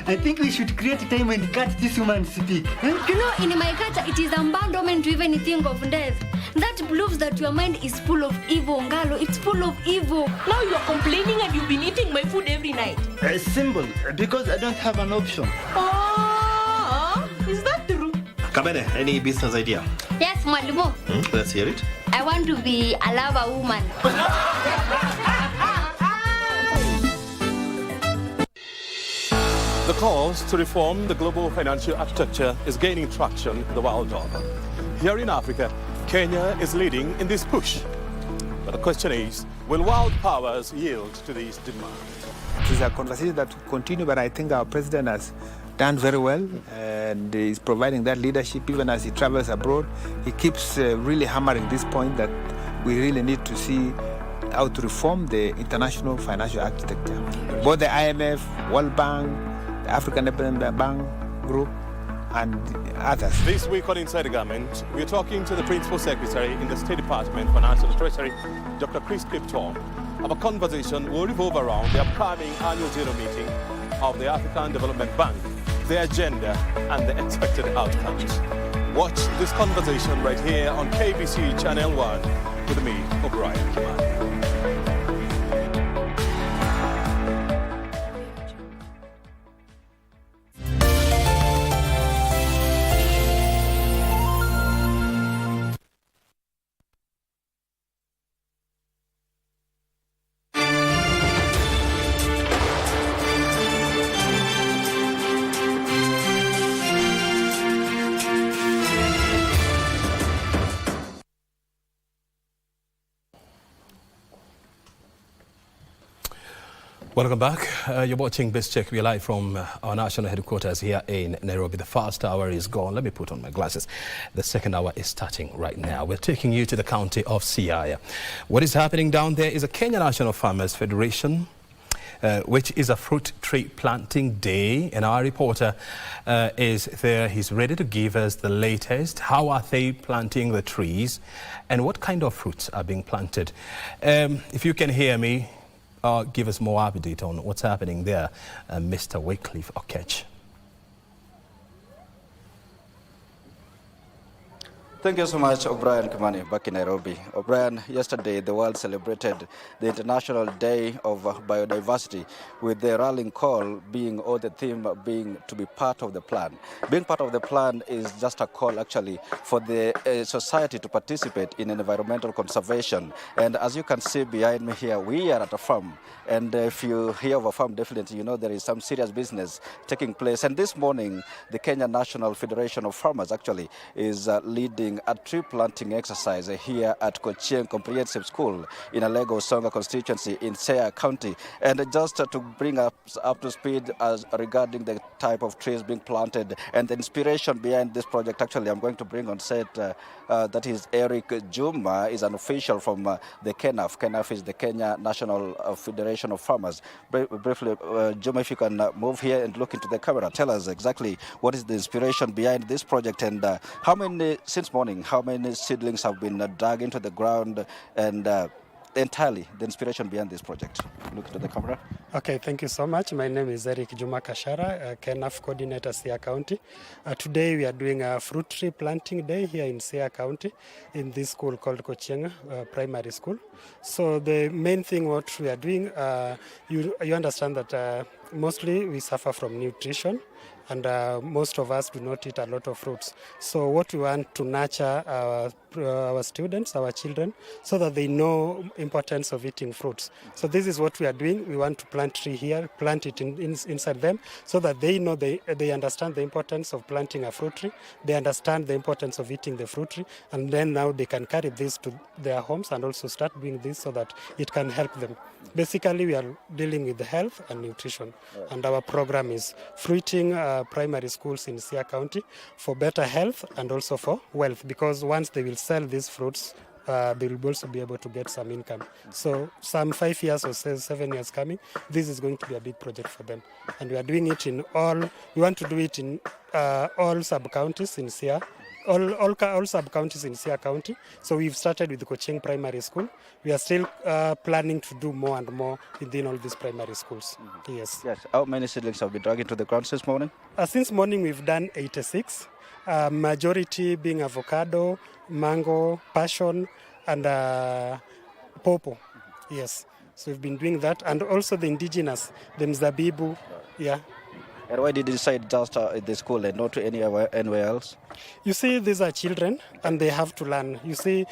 I think we should create time and cut this woman speak. You know, in my culture, it is abandonment to even think of death. That proves that your mind is full of evil, Ngalo. It's full of evil. Now you are complaining and you've been eating my food every night. A symbol, because I don't have an option. Oh, is that true? Kamene, any business idea? Yes, Mwalimu. Let's hear it. I want to be a lover woman. The cause to reform the global financial architecture is gaining traction the world over. Here in Africa, Kenya is leading in this push. But the question is, will world powers yield to these demands? It is a conversation that will continue, but I think our president has done very well and is providing that leadership even as he travels abroad. He keeps really hammering this point that we really need to see how to reform the international financial architecture. Both the IMF, World Bank, the African Development Bank Group, and others. This week on Inside the Government, we're talking to the Principal Secretary in the State Department for National Treasury, Dr. Chris Clipton. Our conversation will revolve around the upcoming annual general meeting of the African Development Bank, the agenda, and the expected outcomes. Watch this conversation right here on KBC Channel 1 with me, O'Brien Kimani. Welcome back. You're watching Best Check. We're live from our national headquarters here in Nairobi. The first hour is gone. Let me put on my glasses. The second hour is starting right now. We're taking you to the county of Siaya. What is happening down there is a Kenya National Farmers Federation, which is a fruit tree planting day. And our reporter is there. He's ready to give us the latest. How are they planting the trees? And what kind of fruits are being planted? If you can hear me, give us more update on what's happening there, Mr. Wycliffe Okech. Thank you so much, O'Brien Kimani, back in Nairobi. O'Brien, yesterday the world celebrated the International Day of Biodiversity, with the rallying call being, or the theme being, to be part of the plan. Being part of the plan is just a call actually for the society to participate in environmental conservation. And as you can see behind me here, we are at a farm. And if you hear of a farm, definitely you know there is some serious business taking place. And this morning, the Kenya National Federation of Farmers actually is leading a tree planting exercise here at Kochieng Comprehensive School in a Lagos Songa constituency in Siaya County. And just to bring us up to speed as regarding the type of trees being planted and the inspiration behind this project, actually I'm going to bring on set that is Eric Juma, is an official from the KENAF. KENAF is the Kenya National Federation of Farmers. Briefly, Juma, if you can move here and look into the camera, tell us exactly what is the inspiration behind this project, and how many, since morning, how many seedlings have been dug into the ground, and entirely the inspiration behind this project? Look to the camera. Okay, thank you so much. My name is Eric Juma Kashara, KNAF coordinator, Sia County. Today we are doing a fruit tree planting day here in Sia County in this school called Kochieng Primary School. So the main thing what we are doing, you understand that mostly we suffer from nutrition, and most of us do not eat a lot of fruits. So what we want to nurture our students, our children, so that they know importance of eating fruits. So this is what we are doing. We want to plant tree here, plant it inside them, so that they know, they understand the importance of planting a fruit tree. They understand the importance of eating the fruit tree, and then now they can carry this to their homes and also start doing this so that it can help them. Basically, we are dealing with health and nutrition, and our program is fruiting primary schools in Sia County for better health and also for wealth, because once they will sell these fruits, they will also be able to get some income. So some 5 years or 7 years coming, this is going to be a big project for them. And we are doing it in we want to do it in all sub-counties in Sia, all sub-counties in Sia County. So we've started with the Kochieng Primary School. We are still planning to do more and more within all these primary schools. Yes. Yes. How many seedlings have been dragged into the ground since morning? Since morning we've done 86. Majority being avocado, mango, passion, and pawpaw. Yes. So we've been doing that. And also the indigenous, the mzabibu. Yeah. And why did you decide just at the school and not to anywhere else? You see, these are children and they have to learn. You see,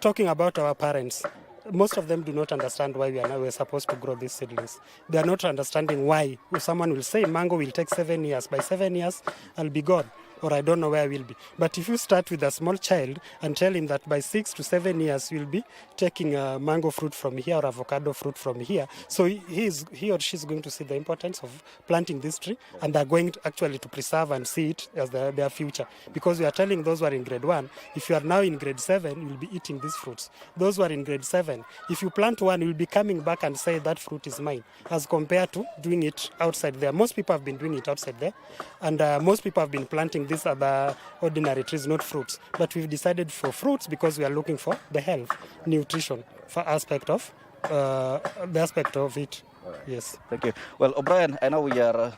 talking about our parents, most of them do not understand why we're supposed to grow these seedlings. They are not understanding why. Someone will say mango will take 7 years. By 7 years, I'll be gone, or I don't know where I will be. But if you start with a small child and tell him that by 6 to 7 years you'll be taking a mango fruit from here or avocado fruit from here, so he or she is going to see the importance of planting this tree, and they're going to actually to preserve and see it as their future. Because we are telling those who are in grade 1, if you are now in grade 7, you'll be eating these fruits. Those who are in grade 7, if you plant one, you'll be coming back and say that fruit is mine, as compared to doing it outside there. Most people have been doing it outside there, and most people have been planting these other ordinary trees, not fruits. But we've decided for fruits because we are looking for the health, nutrition, for aspect of the aspect of it. Yes. Thank you. Well, O'Brien, I know we are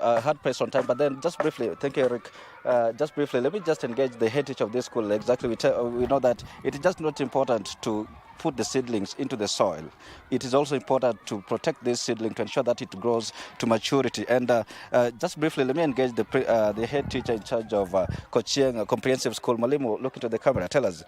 hard pressed on time, but then just briefly, thank you, Eric. Just briefly, let me just engage the heritage of this school. Exactly, we know that it is just not important to put the seedlings into the soil. It is also important to protect this seedling to ensure that it grows to maturity. And just briefly, let me engage the head teacher in charge of Kochieng Comprehensive School. Malimu, look into the camera. Tell us,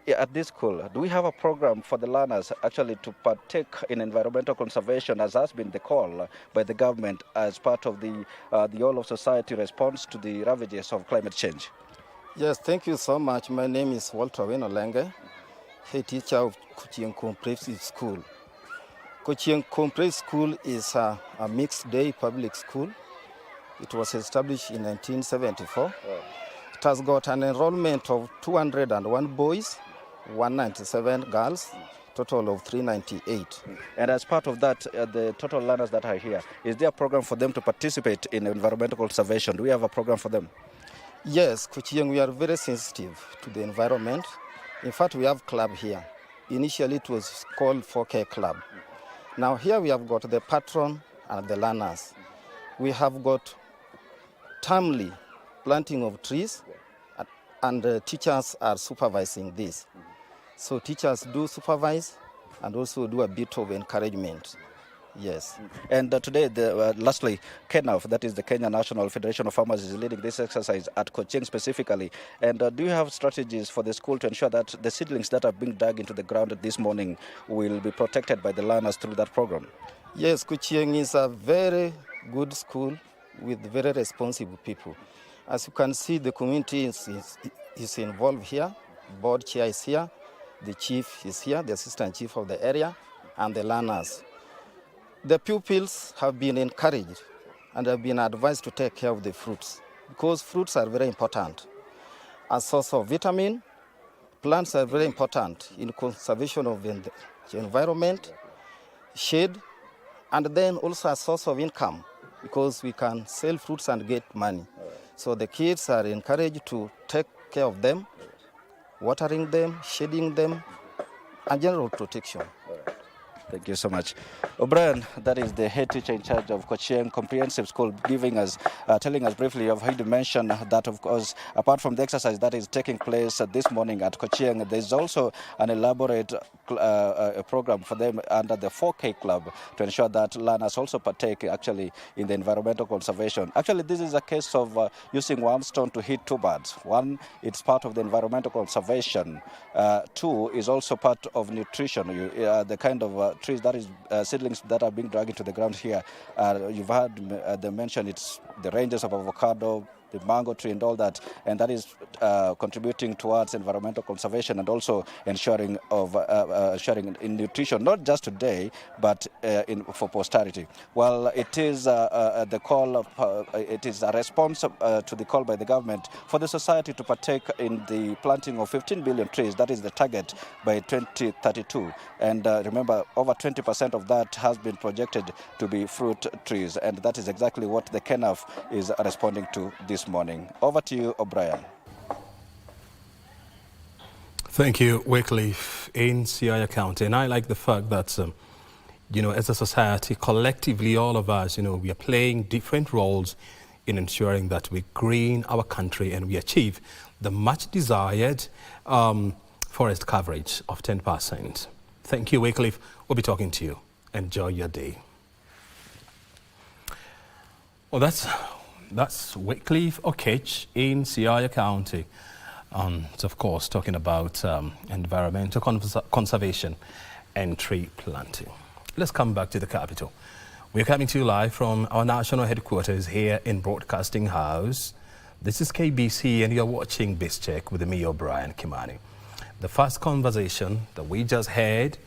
at this school, do we have a program for the learners actually to partake in environmental conservation, as has been the call by the government as part of the whole of society response to the ravages of climate change? Yes, thank you so much. My name is Walter Wenolenge, head teacher of Kochieng Comprehensive School. Kochieng Comprehensive School is a mixed day public school. It was established in 1974. It has got an enrollment of 201 boys, 197 girls, total of 398. And as part of that, the total learners that are here, is there a program for them to participate in environmental conservation? Do we have a program for them? Yes, Kochieng, we are very sensitive to the environment. In fact, we have club here. Initially, it was called 4K Club. Now here we have got the patron and the learners. We have got timely planting of trees, and teachers are supervising this. So teachers do supervise and also do a bit of encouragement. Yes. And today, lastly, KNAF, that is the Kenya National Federation of Farmers, is leading this exercise at Kochieng specifically. And do you have strategies for the school to ensure that the seedlings that are being dug into the ground this morning will be protected by the learners through that program? Yes, Kochieng is a very good school with very responsible people. As you can see, the community is involved here. Board chair is here. The chief is here, the assistant chief of the area, and the learners. The pupils have been encouraged and have been advised to take care of the fruits, because fruits are very important. A source of vitamin, plants are very important in conservation of the environment, shade, and then also a source of income, because we can sell fruits and get money. So the kids are encouraged to take care of them, watering them, shading them, and general protection. Thank you so much. O'Brien, that is the head teacher in charge of Kochieng Comprehensive School, telling us briefly. I've heard you mention that, of course, apart from the exercise that is taking place this morning at Kochieng, there's also an elaborate program for them under the 4K Club to ensure that learners also partake actually in the environmental conservation. Actually, this is a case of using one stone to hit two birds. One, it's part of the environmental conservation. Two, is also part of nutrition. The kind of trees that is seedlings that are being dragged into the ground here. You've heard them mention it's the ranges of avocado, the mango tree and all that, and that is contributing towards environmental conservation and also ensuring in nutrition, not just today, but for posterity. Well, it is the call, it is a response to the call by the government for the society to partake in the planting of 15 billion trees. That is the target by 2032. And remember, over 20% of that has been projected to be fruit trees, and that is exactly what the KENAF is responding to this morning. Over to you, O'Brien. Thank you, Wycliffe, in Siaya County. And I like the fact that, as a society, collectively, all of us, we are playing different roles in ensuring that we green our country and we achieve the much desired forest coverage of 10%. Thank you, Wycliffe. We'll be talking to you. Enjoy your day. Well, that's Wycliffe Okech in Siaya County. It's of course talking about environmental conservation and tree planting. Let's come back to the capital. We're coming to you live from our national headquarters here in Broadcasting House. This is KBC and you're watching Biz Check with me, O'Brien Kimani. The first conversation that we just had,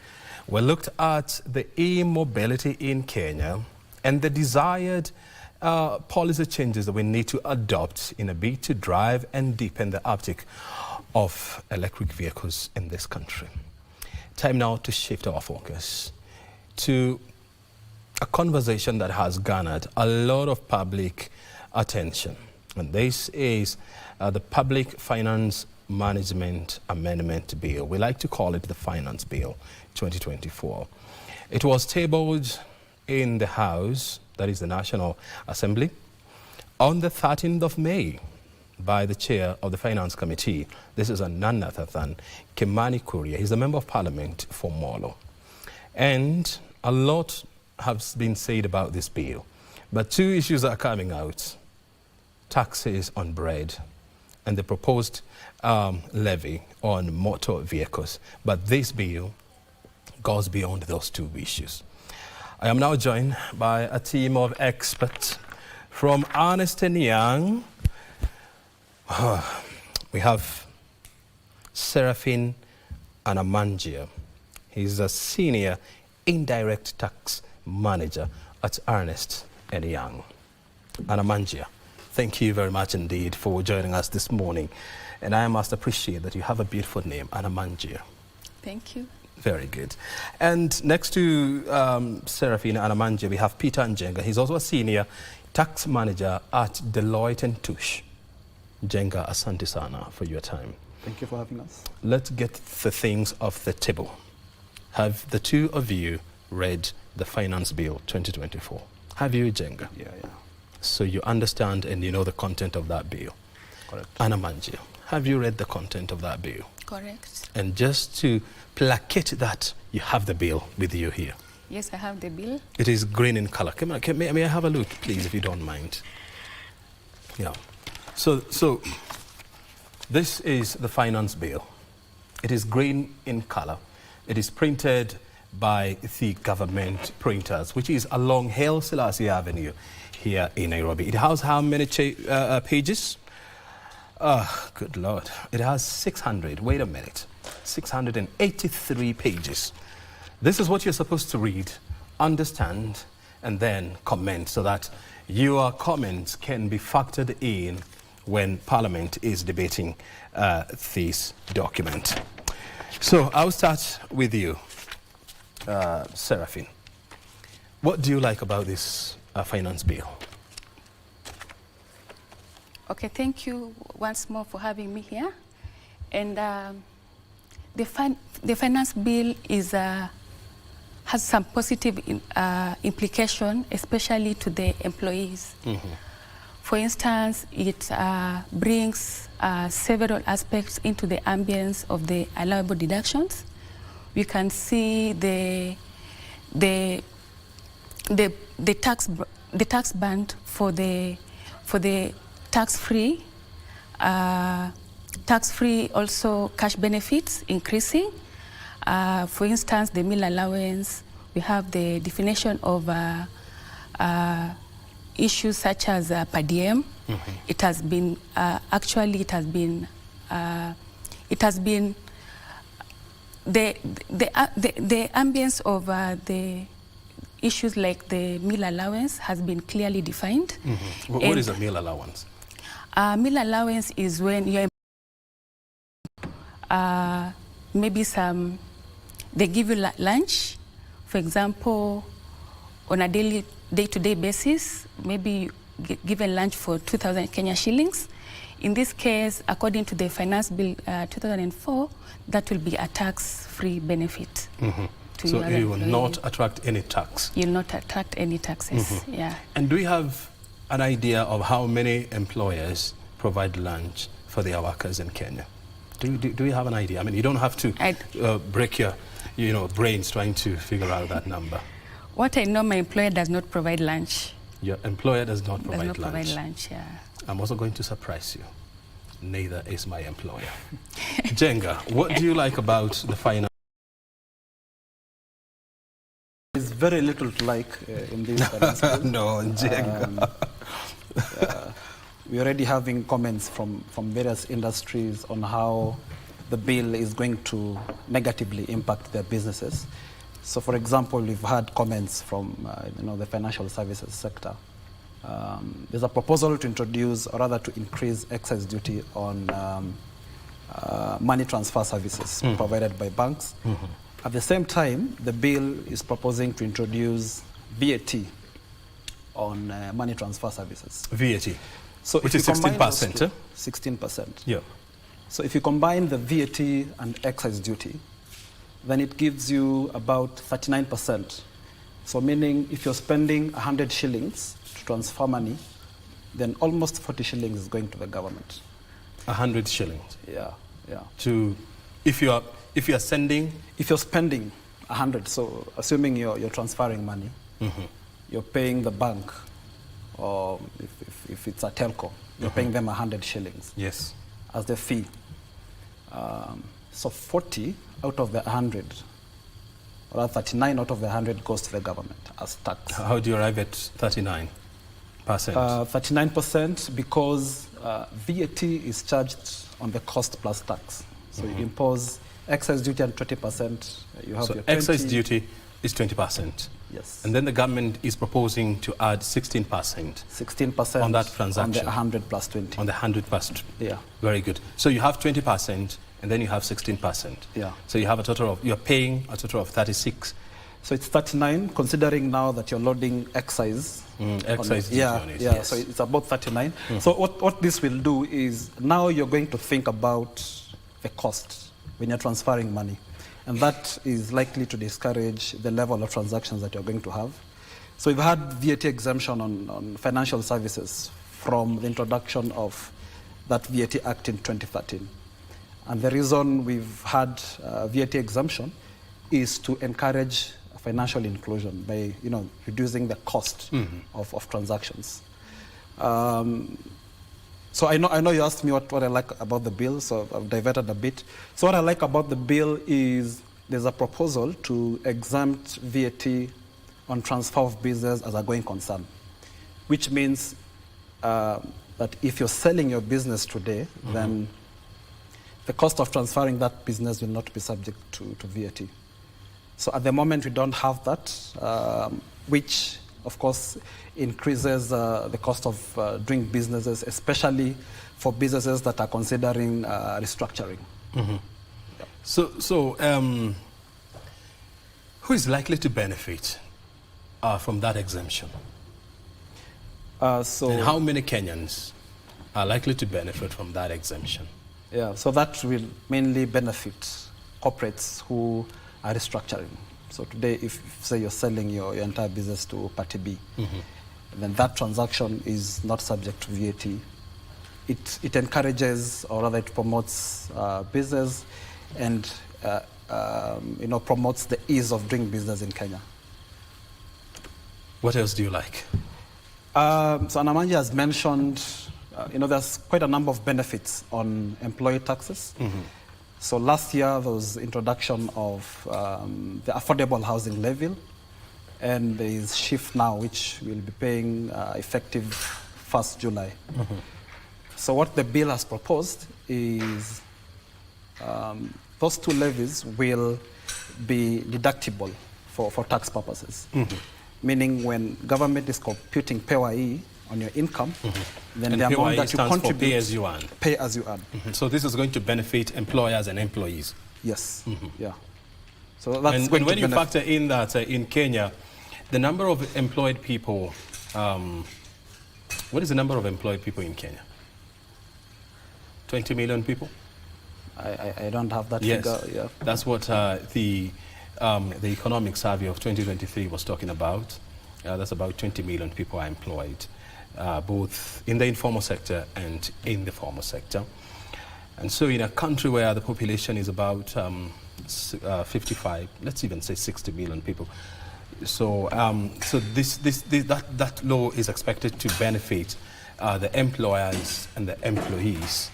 we looked at the e-mobility in Kenya and the desired policy changes that we need to adopt in a bid to drive and deepen the uptake of electric vehicles in this country. Time now to shift our focus to a conversation that has garnered a lot of public attention. And this is the Public Finance Management Amendment Bill. We like to call it the Finance Bill 2024. It was tabled in the House, that is the National Assembly, on the 13th of May by the chair of the Finance Committee. This is none other than Kimani. He's a member of Parliament for Molo. And a lot has been said about this bill, but two issues are coming out: taxes on bread and the proposed levy on motor vehicles. But this bill goes beyond those two issues. I am now joined by a team of experts from Ernst & Young. We have Seraphine Anamangia. He's a senior indirect tax manager at Ernst & Young. Anamangia, thank you very much indeed for joining us this morning. And I must appreciate that you have a beautiful name, Anamangia. Thank you. Very good. And next to Seraphine Anamangia, we have Peter Njenga. He's also a senior tax manager at Deloitte & Touche. Njenga, asante sana for your time. Thank you for having us. Let's get the things off the table. Have the two of you read the Finance Bill 2024? Have you, Njenga? Yeah. So you understand and you know the content of that bill? Correct. Anamangia, have you read the content of that bill? Correct. And just to placate that, you have the bill with you here. Yes, I have the bill. It is green in color. May I have a look, please, if you don't mind? Yeah. So this is the finance bill. It is green in color. It is printed by the government printers, which is along Haile Selassie Avenue here in Nairobi. It has how many pages? Good Lord. It has 683 pages. This is what you're supposed to read, understand, and then comment so that your comments can be factored in when Parliament is debating this document. So I'll start with you, Seraphine. What do you like about this finance bill? Okay, thank you once more for having me here. And the finance bill is has some positive implication, especially to the employees. For instance, it brings several aspects into the ambience of the allowable deductions. We can see the tax band for the tax-free also cash benefits increasing. For instance, the meal allowance, we have the definition of issues such as per diem. It has been actually the ambience of the issues like the meal allowance has been clearly defined. What is a meal allowance? Meal allowance is when you're maybe they give you lunch, for example, on a day-to-day basis, maybe given lunch for 2,000 Kenya shillings. In this case, according to the Finance Bill 2004, that will be a tax-free benefit. So you will not attract any tax? You'll not attract any taxes, yeah. And do you have an idea of how many employers provide lunch for their workers in Kenya? Do you have an idea? I mean, you don't have to break your brains trying to figure out that number. What I know, my employer does not provide lunch. Your employer does not provide lunch? Does not provide lunch, yeah. I'm also going to surprise you. Neither is my employer. Jenga, what do you like about the final? There's very little to like in this finance bill. No, Jenga. We're already having comments from various industries on how the bill is going to negatively impact their businesses. So, for example, we've had comments from the financial services sector. There's a proposal to introduce, or rather to increase, excise duty on money transfer services provided by banks. At the same time, the bill is proposing to introduce VAT on money transfer services. VAT? So which is 16%? 16%. Yeah. So if you combine the VAT and excise duty, then it gives you about 39%. So meaning if you're spending 100 shillings to transfer money, then almost 40 shillings is going to the government. 100 shillings? Yeah, yeah. If you're spending 100, so assuming you're transferring money, you're paying the bank, or if it's a telco, you're paying them 100 shillings. Yes. As the fee. So 40 out of the 100, or 39 out of the 100 goes to the government as tax. How do you arrive at 39%? 39% because VAT is charged on the cost plus tax. So you impose excise duty at 20%. You have your 20. Excise duty is 20%. Yes. And then the government is proposing to add 16%. 16% on that transaction. On the 100 plus 20. On the 100 plus 20. Yeah. Very good. So you have 20% and then you have 16%. Yeah. So you have you're paying a total of 36. So it's 39, considering now that you're loading excise. Excise duty on it. Yeah, so it's about 39. So what this will do is now you're going to think about the cost when you're transferring money. And that is likely to discourage the level of transactions that you're going to have. So we've had VAT exemption on financial services from the introduction of that VAT Act in 2013. And the reason we've had VAT exemption is to encourage financial inclusion by reducing the cost of transactions. So I know you asked me what I like about the bill, so I've diverted a bit. So what I like about the bill is there's a proposal to exempt VAT on transfer of business as a going concern, which means that if you're selling your business today, then the cost of transferring that business will not be subject to VAT. So at the moment we don't have that, which of course increases the cost of doing businesses, especially for businesses that are considering restructuring. So who is likely to benefit from that exemption? And how many Kenyans are likely to benefit from that exemption? Yeah, so that will mainly benefit corporates who are restructuring. So today, if say you're selling your entire business to Party B, then that transaction is not subject to VAT. It encourages, or rather it promotes business and promotes the ease of doing business in Kenya. What else do you like? So Anamanji has mentioned, there's quite a number of benefits on employee taxes. So last year there was introduction of the affordable housing levy, and there is shift now which will be paying effective 1st July. So what the bill has proposed is those two levies will be deductible for tax purposes. Meaning when government is computing PAYE on your income, then and the amount PAYE that you contribute, pay as you earn. Pay as you earn. So this is going to benefit employers and employees. Yes. Yeah. So that's and when you factor in that in Kenya, the number of employed people, what is the number of employed people in Kenya? 20 million people? I don't have that yes. figure. Yeah. That's what the economic survey of 2023 was talking about. That's about 20 million people are employed, both in the informal sector and in the formal sector. And so in a country where the population is about 55, let's even say 60 million people, so that law is expected to benefit the employers and the employees.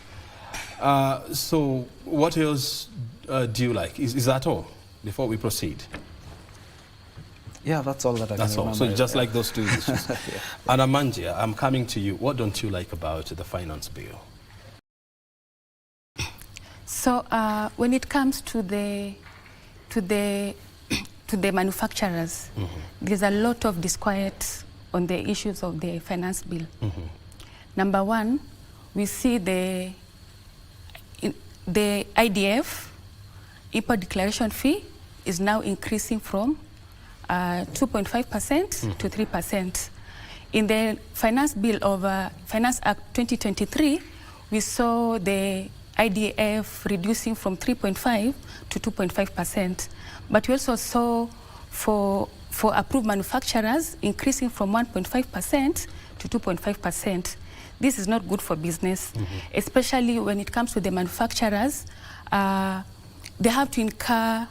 So what else do you like? Is that all before we proceed? Yeah, that's all that I can remember. So just like those two issues. Anamanji, I'm coming to you. What don't you like about the finance bill? So when it comes to the manufacturers, there's a lot of disquiet on the issues of the finance bill. Number one, we see the IDF, import declaration fee, is now increasing from 2.5% to 3%. In the finance bill of Finance Act 2023, we saw the IDF reducing from 3.5 to 2.5%. But we also saw for approved manufacturers increasing from 1.5% to 2.5%. This is not good for business, especially when it comes to the manufacturers. They have to incur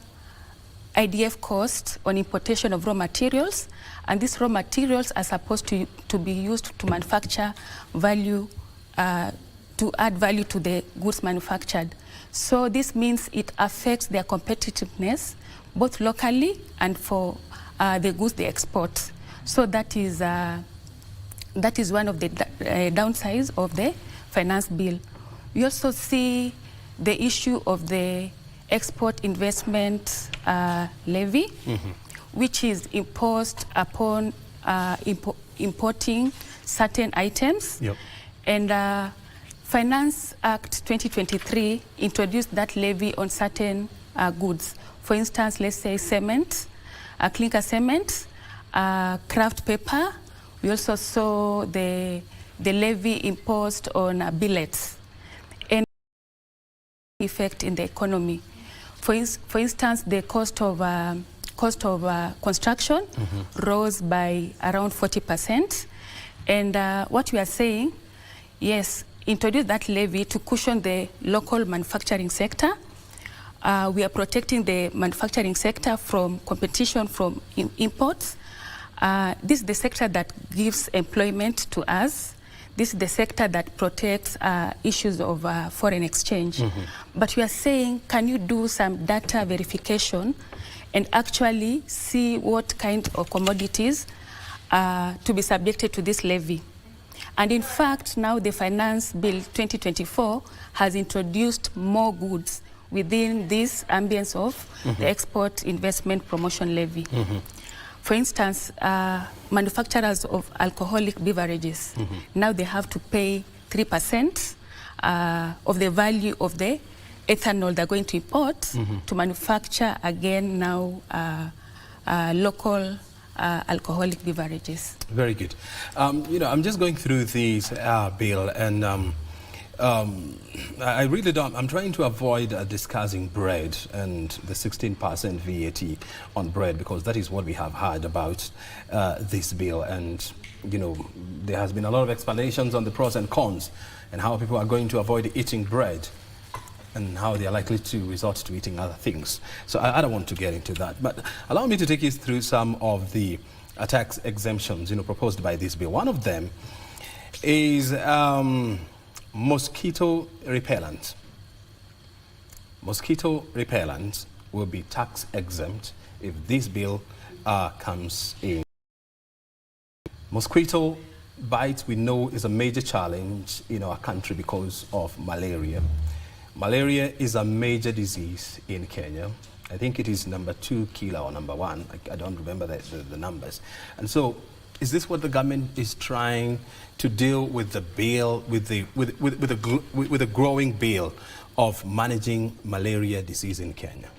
IDF costs on importation of raw materials, and these raw materials are supposed to be used to manufacture value, to add value to the goods manufactured. So this means it affects their competitiveness, both locally and for the goods they export. So that is one of the downsides of the finance bill. We also see the issue of the export investment levy, which is imposed upon importing certain items. And Finance Act 2023 introduced that levy on certain goods. For instance, let's say cement, clinker cement, kraft paper. We also saw the levy imposed on billets, and effect in the economy. For instance, the cost of construction rose by around 40%. And what we are saying, yes, introduce that levy to cushion the local manufacturing sector. We are protecting the manufacturing sector from competition from imports. This is the sector that gives employment to us. This is the sector that protects issues of foreign exchange. But we are saying, can you do some data verification and actually see what kind of commodities to be subjected to this levy? And in fact, now the Finance Bill 2024 has introduced more goods within this ambience of the Export Investment Promotion Levy. For instance, manufacturers of alcoholic beverages, now they have to pay 3% of the value of the ethanol they're going to import to manufacture again now local alcoholic beverages. Very good. I'm just going through this bill, and I really don't. I'm trying to avoid discussing bread and the 16% VAT on bread, because that is what we have heard about this bill. And, you know, there has been a lot of explanations on the pros and cons and how people are going to avoid eating bread and how they are likely to resort to eating other things. So I don't want to get into that. But allow me to take you through some of the tax exemptions, you know, proposed by this bill. One of them is mosquito repellent. Mosquito repellent will be tax exempt if this bill comes in. Mosquito bites, we know, is a major challenge in our country because of malaria. Malaria is a major disease in Kenya. I think it is number 2 killer or number 1. I don't remember the numbers. And so, is this what the government is trying to deal with the bill, with the growing bill of managing malaria disease in Kenya?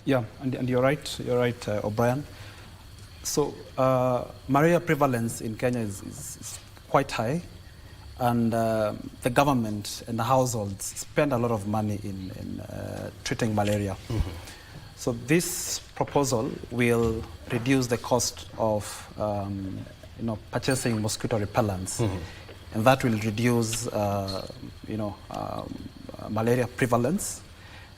Yeah, and you're right, O'Brien. So malaria prevalence in Kenya is quite high, and the government and the households spend a lot of money in treating malaria. Mm-hmm. So this proposal will reduce the cost of purchasing mosquito repellents, mm-hmm. and that will reduce malaria prevalence.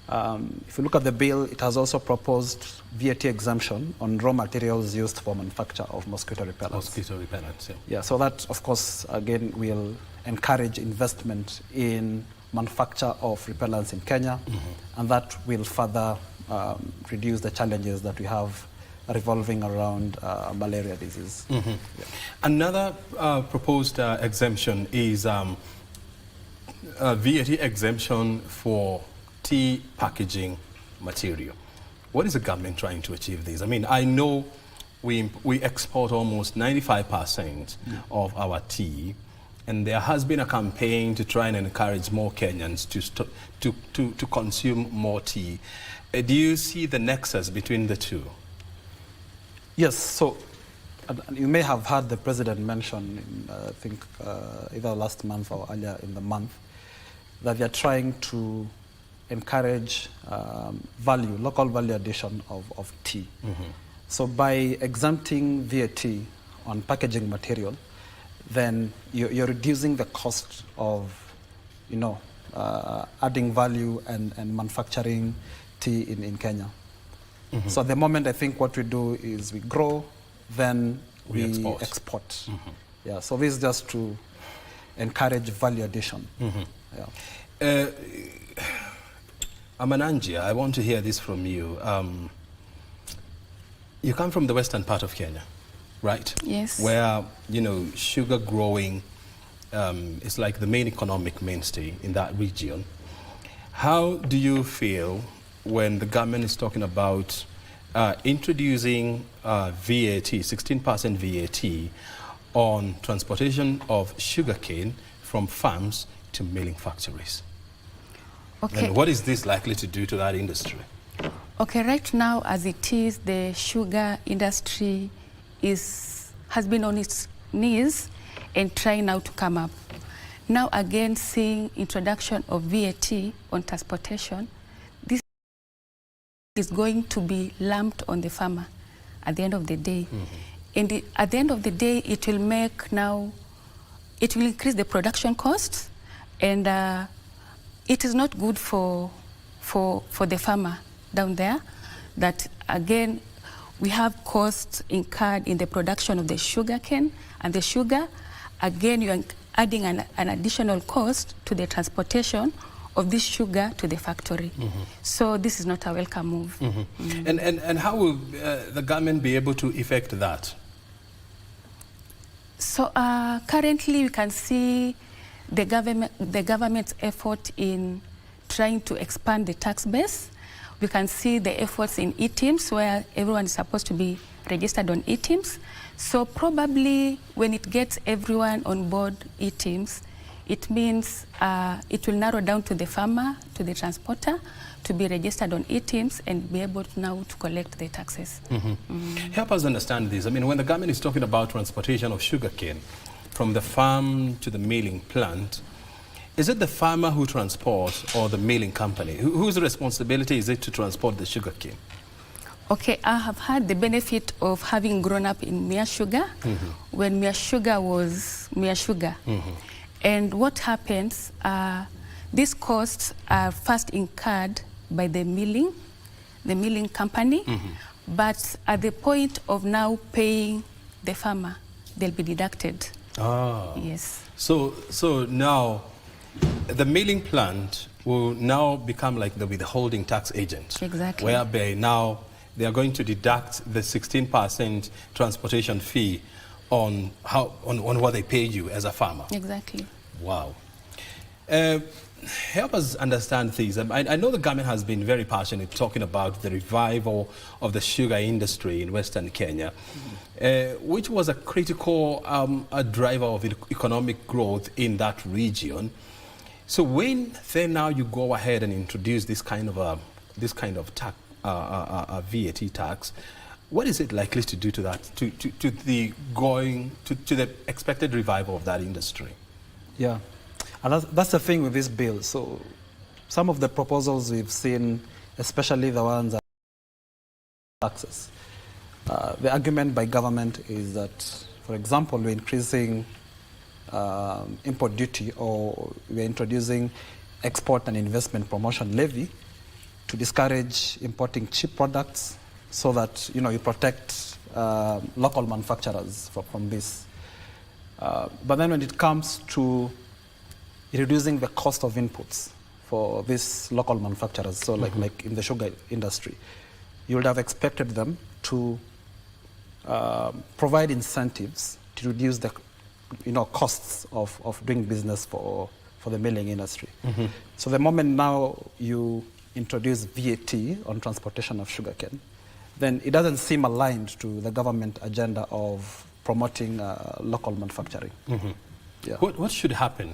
If you look at the bill, it has also proposed VAT exemption on raw materials used for manufacture of mosquito repellents. Mosquito repellents, yeah. Yeah, so that, of course, again, will encourage investment in manufacture of repellents in Kenya, mm-hmm. and that will further reduce the challenges that we have revolving around malaria disease. Mm-hmm. Yeah. Another proposed exemption is VAT exemption for tea packaging material. What is the government trying to achieve this? I mean, I know we export almost 95% of our tea, and there has been a campaign to try and encourage more Kenyans to consume more tea. Do you see the nexus between the two? Yes, so you may have heard the president mention, I think either last month or earlier in the month, that they are trying to encourage local value addition of tea. Mm-hmm. So by exempting VAT on packaging material, then you're reducing the cost of, adding value and manufacturing tea in Kenya. Mm-hmm. So at the moment, I think what we do is we grow, then we export. Mm-hmm. Yeah, so this is just to encourage value addition. Mm-hmm. Yeah. Amananjia, I want to hear this from you. You come from the western part of Kenya, right? Yes. Where, sugar growing is like the main economic mainstay in that region. How do you feel when the government is talking about introducing VAT, 16% VAT, on transportation of sugarcane from farms to milling factories? Okay. And what is this likely to do to that industry? Okay, right now, as it is, the sugar industry has been on its knees and trying now to come up. Now again, seeing introduction of VAT on transportation, this is going to be lumped on the farmer at the end of the day. Mm-hmm. And at the end of the day, it will increase the production costs, and it is not good for the farmer down there. That again, we have costs incurred in the production of the sugar cane and the sugar. Again, you are adding an additional cost to the transportation of this sugar to the factory. Mm-hmm. So this is not a welcome move. Mm-hmm. Mm-hmm. And how will the government be able to effect that? So currently, we can see the government's effort in trying to expand the tax base. We can see the efforts in e-teams, where everyone is supposed to be registered on e-teams. So probably when it gets everyone on board e-teams, it means it will narrow down to the farmer, to the transporter, to be registered on e-teams and be able to now to collect the taxes. Mm-hmm. Mm-hmm. Help us understand this. I mean, when the government is talking about transportation of sugarcane from the farm to the milling plant, Is it the farmer who transports or the milling company? Whose responsibility is it to transport the sugarcane? Okay, I have had the benefit of having grown up in Mia Sugar, when Mia Sugar was Mia Sugar. And what happens, these costs are first incurred by the milling company, but at the point of now paying the farmer, they'll be deducted. Ah. Yes. So now the milling plant will now become like the withholding tax agent. Exactly. Whereby now they are going to deduct the 16% transportation fee on what they pay you as a farmer. Exactly. Wow. Help us understand things. I know the government has been very passionate talking about the revival of the sugar industry in Western Kenya, which was a critical driver of economic growth in that region. So when then now you go ahead and introduce this kind of tax, VAT tax, what is it likely to do to that, to the expected revival of that industry? Yeah, and that's the thing with this bill. So some of the proposals we've seen, especially the ones that taxes, the argument by government is that, for example, we're increasing import duty, or we're introducing export and investment promotion levy to discourage importing cheap products, so that you protect local manufacturers from this. But then when it comes to reducing the cost of inputs for these local manufacturers, so like in the sugar industry, you would have expected them to provide incentives to reduce the costs of doing business for the milling industry. So the moment now you introduce VAT on transportation of sugarcane, then it doesn't seem aligned to the government agenda of promoting local manufacturing. Yeah. What should happen?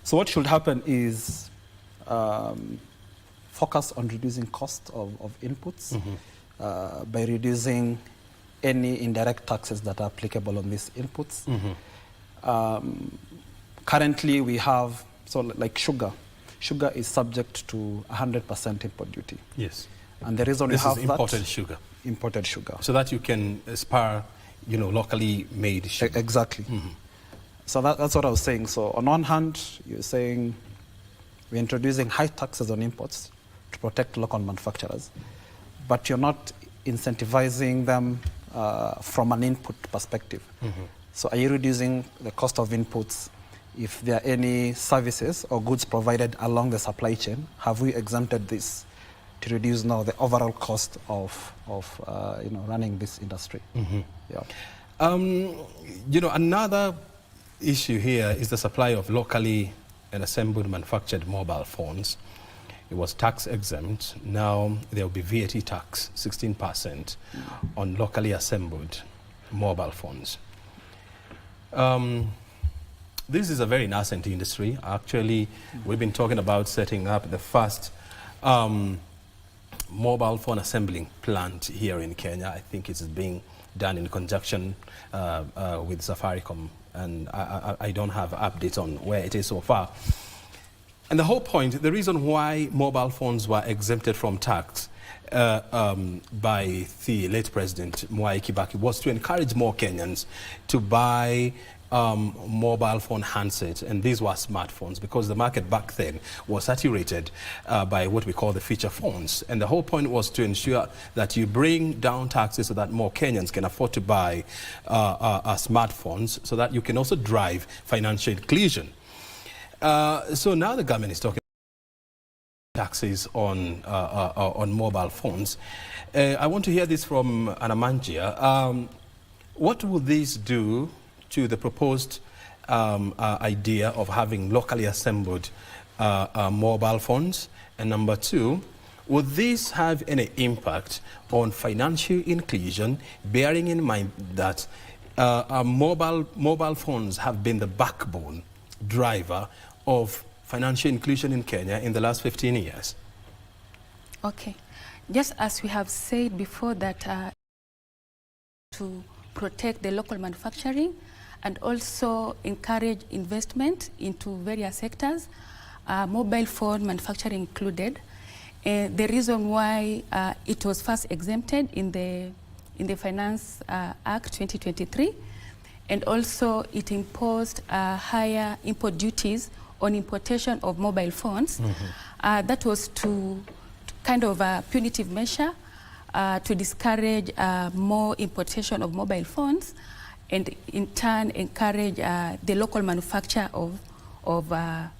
So what should happen is focus on reducing cost of inputs by reducing any indirect taxes that are applicable on these inputs. Currently we have, so like sugar is subject to 100% import duty. Yes. And the reason we this have is imported sugar. Imported sugar. So that you can spar, locally made sugar. Exactly. So that's what I was saying. So on one hand, you're saying we're introducing high taxes on imports to protect local manufacturers, but you're not incentivizing them from an input perspective. So are you reducing the cost of inputs? If there are any services or goods provided along the supply chain, have we exempted this to reduce now the overall cost of running this industry? Yeah. Another issue here is the supply of locally and assembled manufactured mobile phones. It was tax exempt. Now there will be VAT tax, 16% on locally assembled mobile phones. This is a very nascent industry. Actually, we've been talking about setting up the first mobile phone assembling plant here in Kenya. I think it's being done in conjunction with Safaricom, and I don't have updates on where it is so far. And the whole point, the reason why mobile phones were exempted from tax by the late President Mwai Kibaki was to encourage more Kenyans to buy mobile phone handsets, and these were smartphones, because the market back then was saturated by what we call the feature phones. And the whole point was to ensure that you bring down taxes so that more Kenyans can afford to buy smartphones, so that you can also drive financial inclusion. So now the government is talking about taxes on mobile phones. I want to hear this from Anamanjia. What will this do to the proposed idea of having locally assembled mobile phones? And number two, would this have any impact on financial inclusion, bearing in mind that mobile phones have been the backbone driver of financial inclusion in Kenya in the last 15 years? Okay. Just as we have said before that to protect the local manufacturing, and also encourage investment into various sectors, mobile phone manufacturing included. The reason why it was first exempted in the Finance Act 2023, and also it imposed higher import duties on importation of mobile phones. That was to kind of a punitive measure to discourage more importation of mobile phones, and in turn encourage the local manufacture of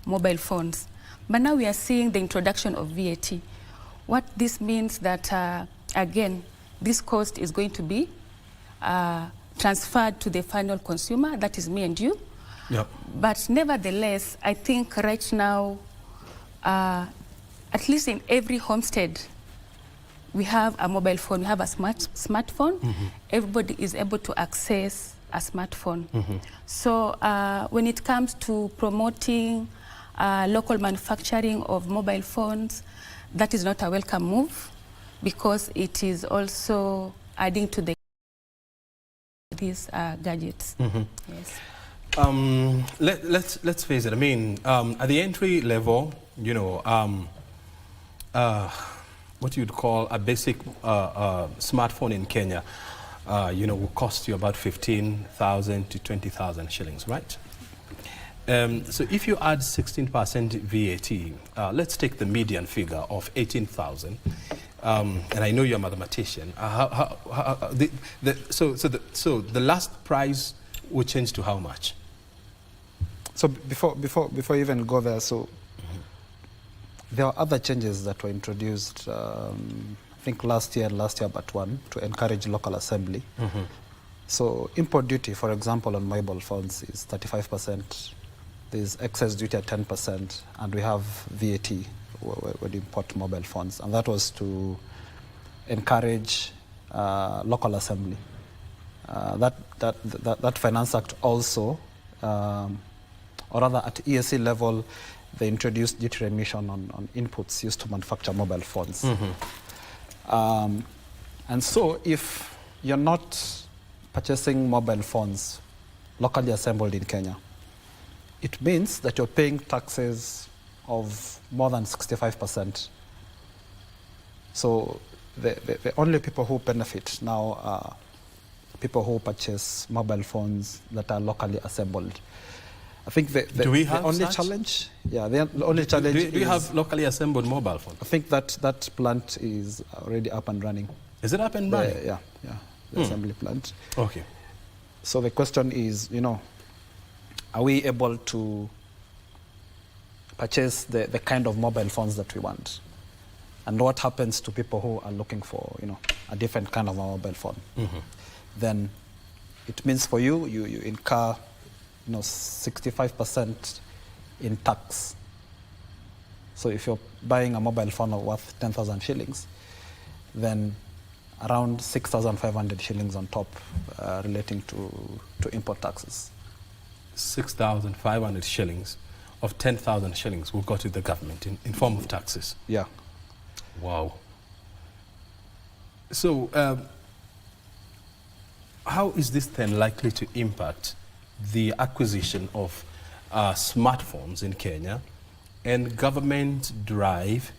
mobile phones. But now we are seeing the introduction of VAT. What this means that, again, this cost is going to be transferred to the final consumer, that is me and you. Yep. But nevertheless, I think right now, at least in every homestead, we have a mobile phone, we have a smartphone. Everybody is able to access a smartphone. So when it comes to promoting local manufacturing of mobile phones, that is not a welcome move, because it is also adding to these gadgets. Yes. Let's face it. I mean, at the entry level, you know, what you'd call a basic smartphone in Kenya, you know, will cost you about 15,000 to 20,000 shillings, right? So if you add 16% VAT, let's take the median figure of 18,000. And I know you're a mathematician. So the last price will change to how much? So before you even go there, so there are other changes that were introduced, I think last year but one, to encourage local assembly. So import duty, for example, on mobile phones is 35%. There's excess duty at 10%, and we have VAT when you import mobile phones, and that was to encourage local assembly. That Finance Act also, or rather at ESC level, they introduced duty remission on inputs used to manufacture mobile phones. And so if you're not purchasing mobile phones locally assembled in Kenya, it means that you're paying taxes of more than 65%. So the only people who benefit now are people who purchase mobile phones that are locally assembled. I think the only challenge, the only challenge do you have locally assembled mobile phones? I think that plant is already up and running. Is it up and running? Yeah, the assembly plant. Okay. So the question is, you know, are we able to purchase the kind of mobile phones that we want? And what happens to people who are looking for, you know, a different kind of a mobile phone? Then it means for you incur, you know, 65% in tax. So if you're buying a mobile phone worth 10,000 shillings, then around 6,500 shillings on top relating to import taxes. 6,500 shillings of 10,000 shillings will go to the government in form of taxes. Yeah. Wow. So how is this then likely to impact the acquisition of smartphones in Kenya and government drive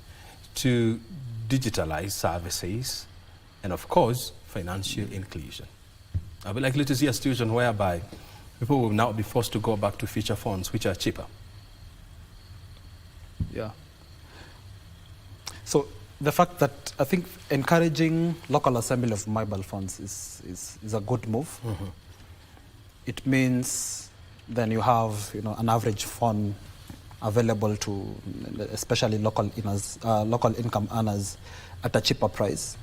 to digitalize services and, of course, financial inclusion? Are we likely to see a situation whereby people will now be forced to go back to feature phones, which are cheaper? Yeah. So the fact that I think encouraging local assembly of mobile phones is a good move. It means then you have, you know, an average phone available to especially local income earners at a cheaper price.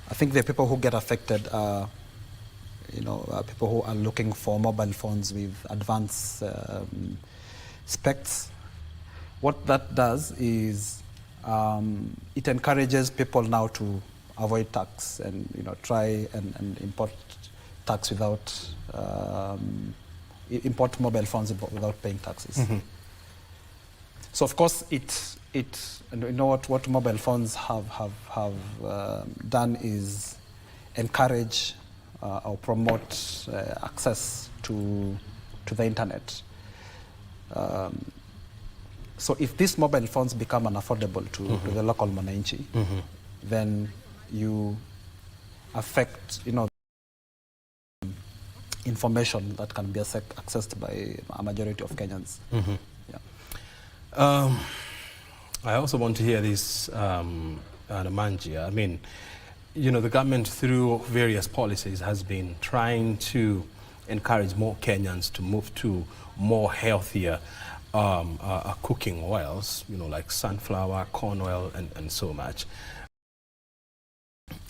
I think the people who get affected are, you know, people who are looking for mobile phones with advanced specs. What that does is it encourages people now to avoid tax and, you know, try and import tax without import mobile phones without paying taxes. So of course it you know what mobile phones have done is encourage or promote access to the internet. So if these mobile phones become unaffordable to the local mwananchi, then you affect, information that can be accessed by a majority of Kenyans. Yeah. I also want to hear this, Namanji. I mean, the government through various policies has been trying to encourage more Kenyans to move to more healthier cooking oils, like sunflower, corn oil, and so much.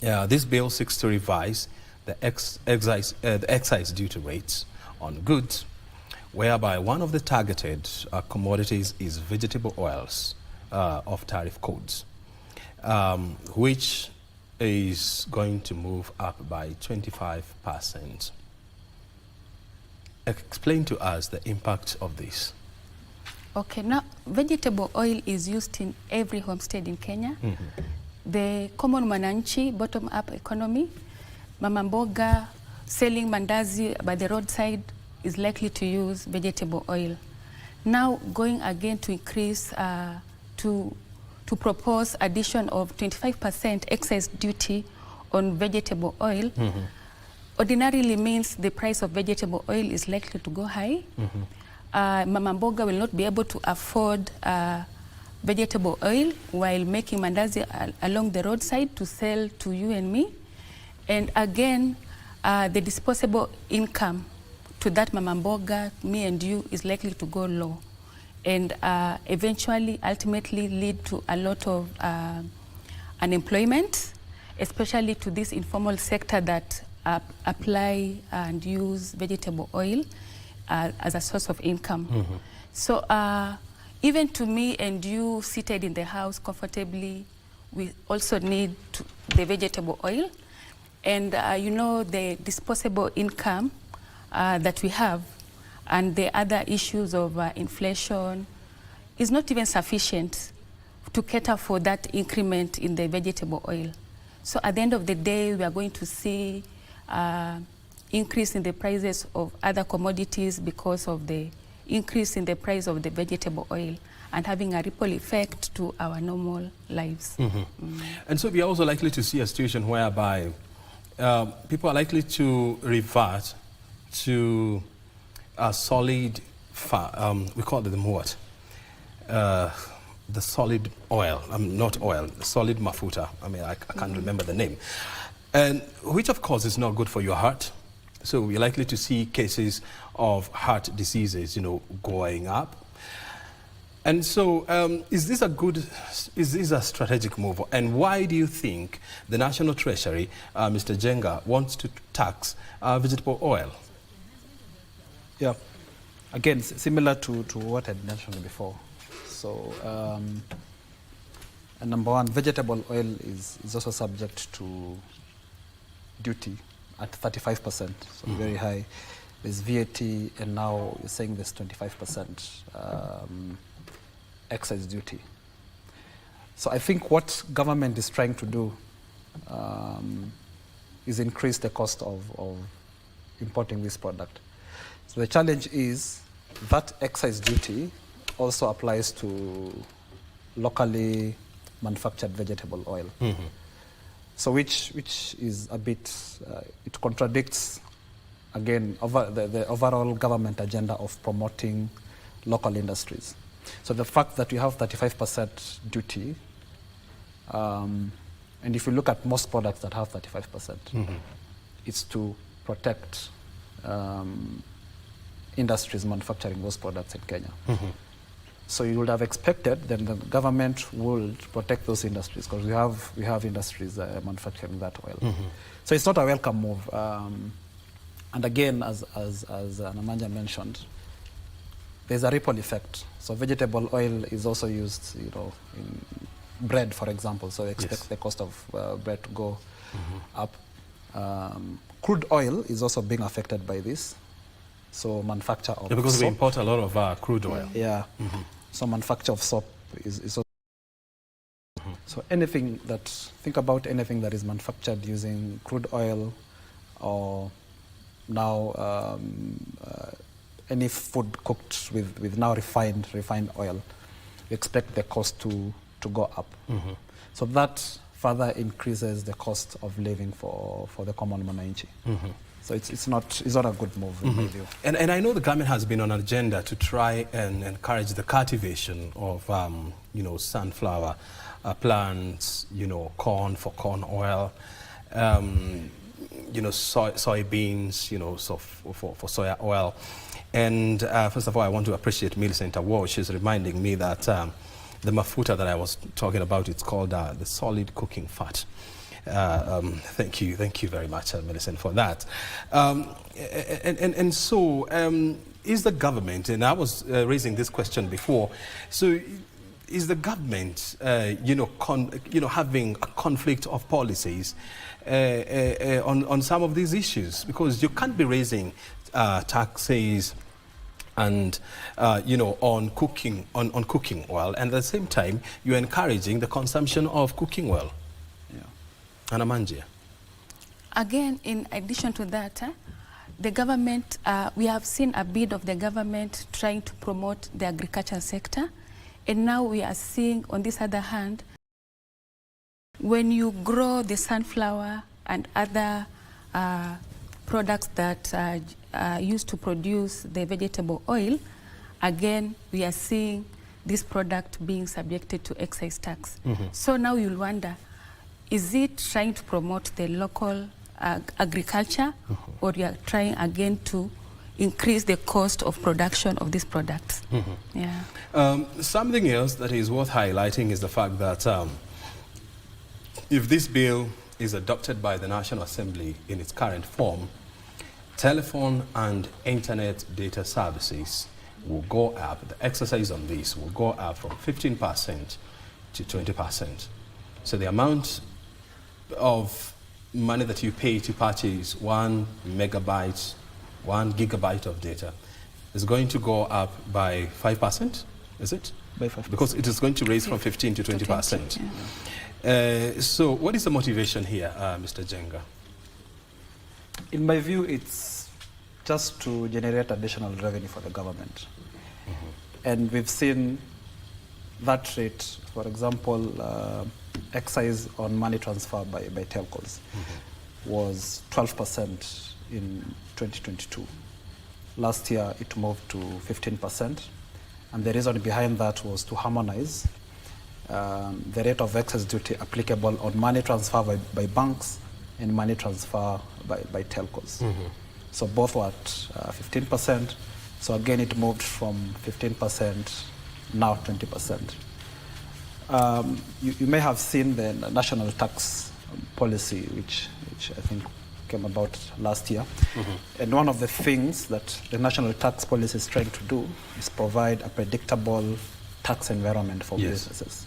This bill seeks to revise the excise duty rates on goods, whereby one of the targeted commodities is vegetable oils of tariff codes, which is going to move up by 25%. Explain to us the impact of this. Okay, now vegetable oil is used in every homestead in Kenya. The common mwananchi, bottom-up economy, mama mboga selling mandazi by the roadside is likely to use vegetable oil. Now going again to increase, to propose addition of 25% excise duty on vegetable oil, ordinarily means the price of vegetable oil is likely to go high. Mama mboga will not be able to afford vegetable oil while making mandazi along the roadside to sell to you and me. And again, the disposable income to that mama mboga, me and you, is likely to go low, and eventually, ultimately lead to a lot of unemployment, especially to this informal sector that apply and use vegetable oil as a source of income. So even to me and you seated in the house comfortably, we also need the vegetable oil. And the disposable income that we have and the other issues of inflation is not even sufficient to cater for that increment in the vegetable oil. So at the end of the day, we are going to see increase in the prices of other commodities because of the increase in the price of the vegetable oil and having a ripple effect to our normal lives. And so we are also likely to see a situation whereby people are likely to revert to a solid, we call them what? The solid oil, not oil, solid mafuta. I mean, I can't remember the name. And which of course is not good for your heart. So we're likely to see cases of heart diseases, going up. And so is this a strategic move? And why do you think the National Treasury, Mr. Jenga, wants to tax vegetable oil? Yeah, again, similar to what I mentioned before. So, number one, vegetable oil is also subject to duty at 35%, so very high. There's VAT, and now you're saying there's 25% excise duty. So I think what government is trying to do is increase the cost of importing this product. So the challenge is that excise duty also applies to locally manufactured vegetable oil. So which is a bit, it contradicts, again, the overall government agenda of promoting local industries. So the fact that you have 35% duty, and if you look at most products that have 35%, it's to protect industries manufacturing those products in Kenya. So you would have expected that the government would protect those industries because we have industries manufacturing that oil. So it's not a welcome move. And again, as Namanja mentioned, there's a ripple effect. So vegetable oil is also used, in bread, for example. So expect the cost of bread to go up. Crude oil is also being affected by this. So manufacture of because soap. we import a lot of crude oil. Yeah. So manufacture of soap is also. So think about anything that is manufactured using crude oil, or now any food cooked with now refined oil, we expect the cost to go up. So that further increases the cost of living for the common mwananchi. So it's not a good move in my view. And I know the government has been on an agenda to try and encourage the cultivation of sunflower plants, corn for corn oil, soybeans, so for soya oil. And first of all, I want to appreciate Millicent Award. She's reminding me that the mafuta that I was talking about, it's called the solid cooking fat. Thank you very much, Millicent, for that. So is the government, and I was raising this question before, so is the government, having a conflict of policies on some of these issues? Because you can't be raising taxes and on cooking oil, and at the same time you're encouraging the consumption of cooking oil. Anamanjia. Again, in addition to that, the government, we have seen a bid of the government trying to promote the agriculture sector, and now we are seeing, on this other hand, when you grow the sunflower and other products that are used to produce the vegetable oil, again, we are seeing this product being subjected to excise tax. So now you'll wonder, is it trying to promote the local agriculture, or you are trying again to increase the cost of production of these products? Something else that is worth highlighting is the fact that if this bill is adopted by the National Assembly in its current form, telephone and internet data services will go up. The exercise on this will go up from 15% to 20%. So the amount of money that you pay to purchase 1 megabyte, 1 gigabyte of data is going to go up by 5%, is it? By 5%. Because it is going to raise from 15 to 20%. So what is the motivation here, Mr. Jenga? In my view, it's just to generate additional revenue for the government. And we've seen that rate, for example, excise on money transfer by telcos was 12% in 2022. Last year, it moved to 15%. And the reason behind that was to harmonize the rate of excess duty applicable on money transfer by banks and money transfer by telcos. So both were at 15%. So again, it moved from 15%, now 20%. You may have seen the national tax policy, which I think came about last year. And one of the things that the national tax policy is trying to do is provide a predictable tax environment for businesses.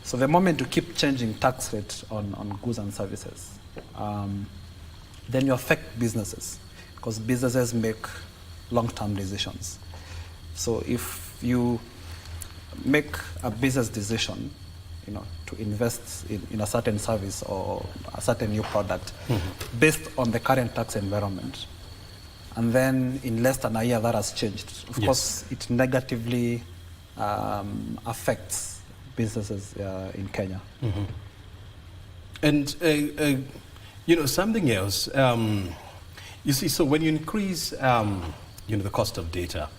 So the moment you keep changing tax rates on goods and services, then you affect businesses, because businesses make long-term decisions. So if you make a business decision, to invest in a certain service or a certain new product based on the current tax environment, and then in less than a year that has changed, of course it negatively affects businesses in Kenya. And something else, you see, so when you increase the cost of data,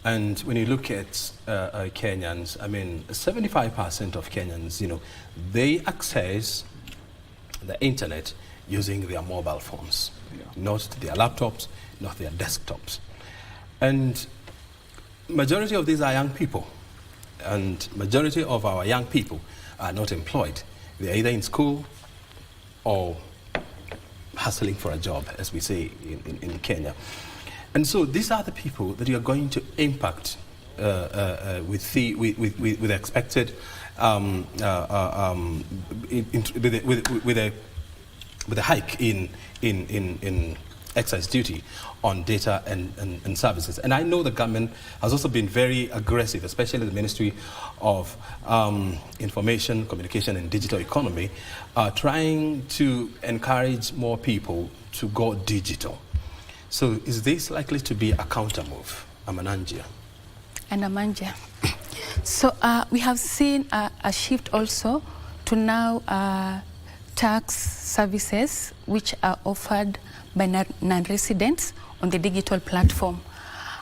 and when you look at Kenyans, 75% of Kenyans, they access the internet using their mobile phones, not their laptops, not their desktops. And majority of these are young people, and majority of our young people are not employed. They're either in school or hustling for a job, as we say in Kenya. And so these are the people that you are going to impact with the expected with a hike in excise duty on data and services. And I know the government has also been very aggressive, especially the Ministry of Information, Communication and Digital Economy, trying to encourage more people to go digital. So is this likely to be a counter move, Amananjia? And Amanja. So we have seen a shift also to now tax services which are offered by non-residents on the digital platform.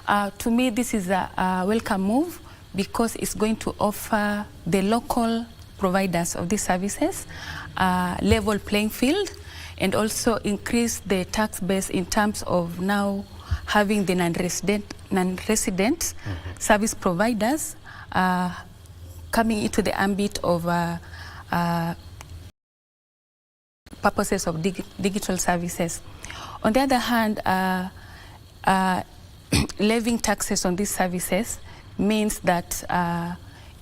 To me, this is a welcome move because it's going to offer the local providers of these services a level playing field and also increase the tax base in terms of now having the non-resident service providers coming into the ambit of purposes of digital services. On the other hand, levying taxes on these services means that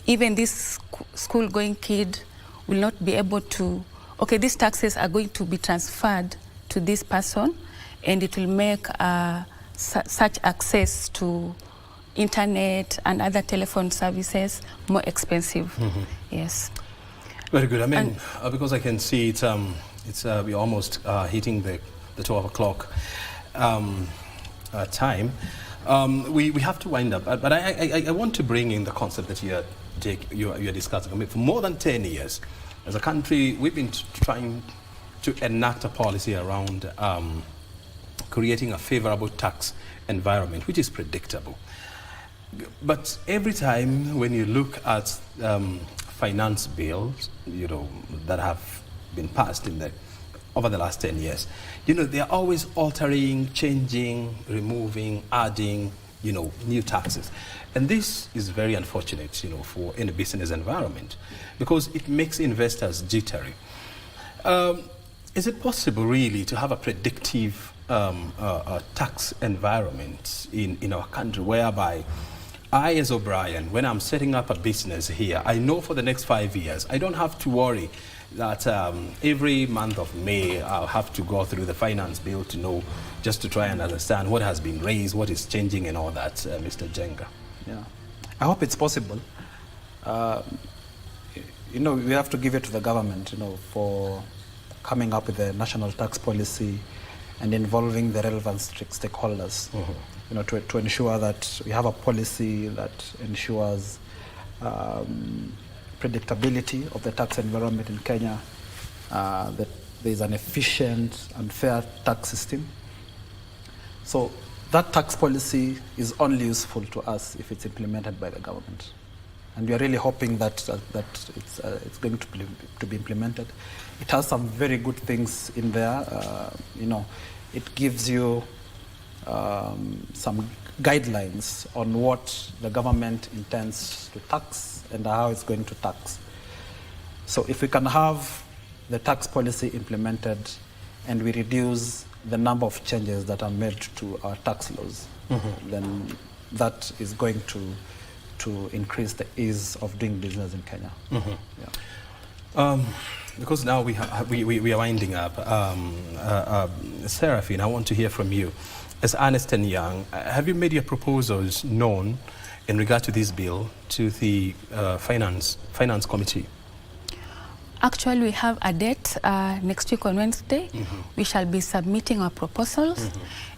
even this school-going kid will not be able to, okay, these taxes are going to be transferred to this person and it will make such access to internet and other telephone services more expensive. Yes. Very good. I mean, because I can see we're almost hitting the 12 o'clock time. We have to wind up, but I want to bring in the concept that you're discussing. I mean, for more than 10 years, as a country, we've been trying to enact a policy around creating a favorable tax environment, which is predictable. But every time when you look at finance bills, that have been passed over the last 10 years, they're always altering, changing, removing, adding, new taxes. And this is very unfortunate, for any business environment because it makes investors jittery. Is it possible really to have a predictive tax environment in our country whereby I, as O'Brien, when I'm setting up a business here, I know for the next 5 years, I don't have to worry that every month of May, I'll have to go through the finance bill to know, just to try and understand what has been raised, what is changing and all that, Mr. Jenga. Yeah, I hope it's possible. We have to give it to the government, for coming up with a national tax policy and involving the relevant stakeholders, to ensure that we have a policy that ensures predictability of the tax environment in Kenya, that there is an efficient and fair tax system. So that tax policy is only useful to us if it's implemented by the government. And we are really hoping that it's going to be implemented. It has some very good things in there. It gives you some guidelines on what the government intends to tax and how it's going to tax. So if we can have the tax policy implemented and we reduce the number of changes that are made to our tax laws, then that is going to increase the ease of doing business in Kenya. Because now we are winding up, Seraphine, I want to hear from you. As Ernst & Young, have you made your proposals known in regard to this bill to the Finance Committee? Actually, we have a date next week on Wednesday. We shall be submitting our proposals.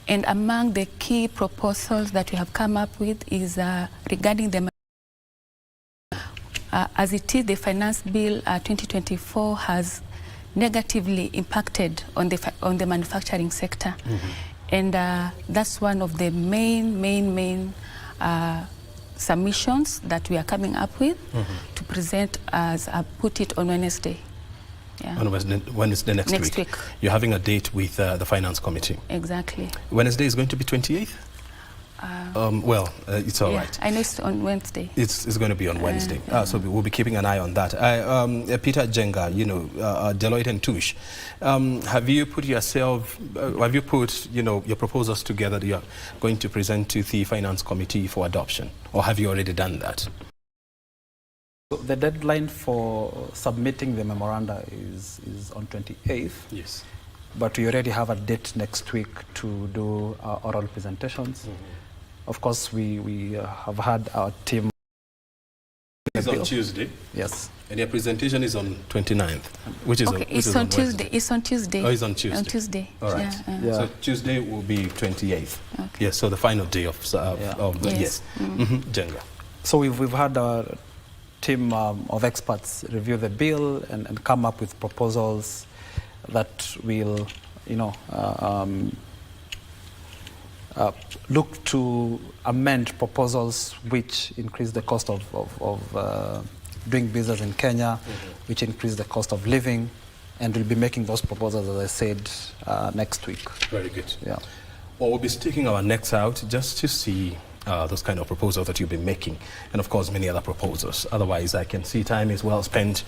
And among the key proposals that we have come up with is regarding the as it is, the Finance Bill 2024 has negatively impacted on the manufacturing sector. And that's one of the main submissions that we are coming up with to present as I put it on Wednesday. Yeah. On Wednesday next week. You're having a date with the Finance Committee. Exactly. Wednesday is going to be 28th? It's all right. I know it's on Wednesday. It's going to be on Wednesday. So we'll be keeping an eye on that. Peter Jenga, Deloitte & Touche, have you put your proposals together that you're going to present to the Finance Committee for adoption? Or have you already done that? So the deadline for submitting the memoranda is on 28th. Yes. but we already have a date next week to do oral presentations. Of course, we have had our team. It's on Tuesday. Yes. And your presentation is on 29th, which is okay, it's on Tuesday. It's on Tuesday. Oh, it's on Tuesday. On Tuesday. All right. Yeah. So Tuesday will be 28th. Okay. Yes, so the final day of the yes. Jenga. So we've had a team of experts review the bill and come up with proposals that will, look to amend proposals which increase the cost of doing business in Kenya, which increase the cost of living, and we'll be making those proposals, as I said, next week. Very good. Yeah. Well, we'll be sticking our necks out just to see those kind of proposals that you've been making, and of course many other proposals. Otherwise, I can see time is well spent.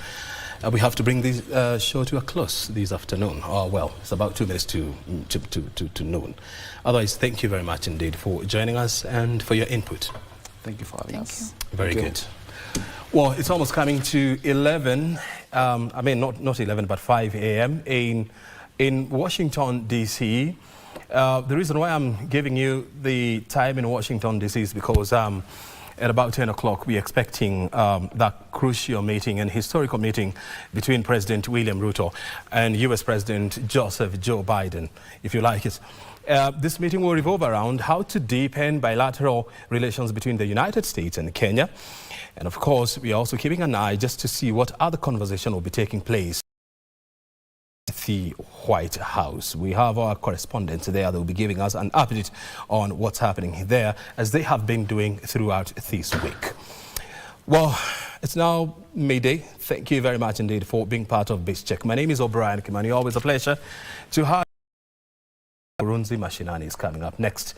We have to bring this show to a close this afternoon. Well, it's about 2 minutes to noon. Otherwise, thank you very much indeed for joining us and for your input. Thank you for having us. Very good. Well, it's almost coming to 11. I mean, not 11, but 5 a.m. in Washington, D.C. The reason why I'm giving you the time in Washington, D.C. is because at about 10 o'clock, we're expecting that crucial meeting and historical meeting between President William Ruto and U.S. President Joe Biden, if you like it. This meeting will revolve around how to deepen bilateral relations between the United States and Kenya. And of course, we are also keeping an eye just to see what other conversation will be taking place at the White House. We have our correspondents there that will be giving us an update on what's happening there, as they have been doing throughout this week. Well, it's now midday. Thank you very much indeed for being part of this check. My name is O'Brien Kimani. Always a pleasure to have Runzi Mashinani is coming up next.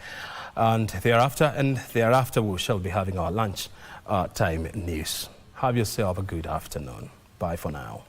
And thereafter we shall be having our lunch time news. Have yourself a good afternoon. Bye for now.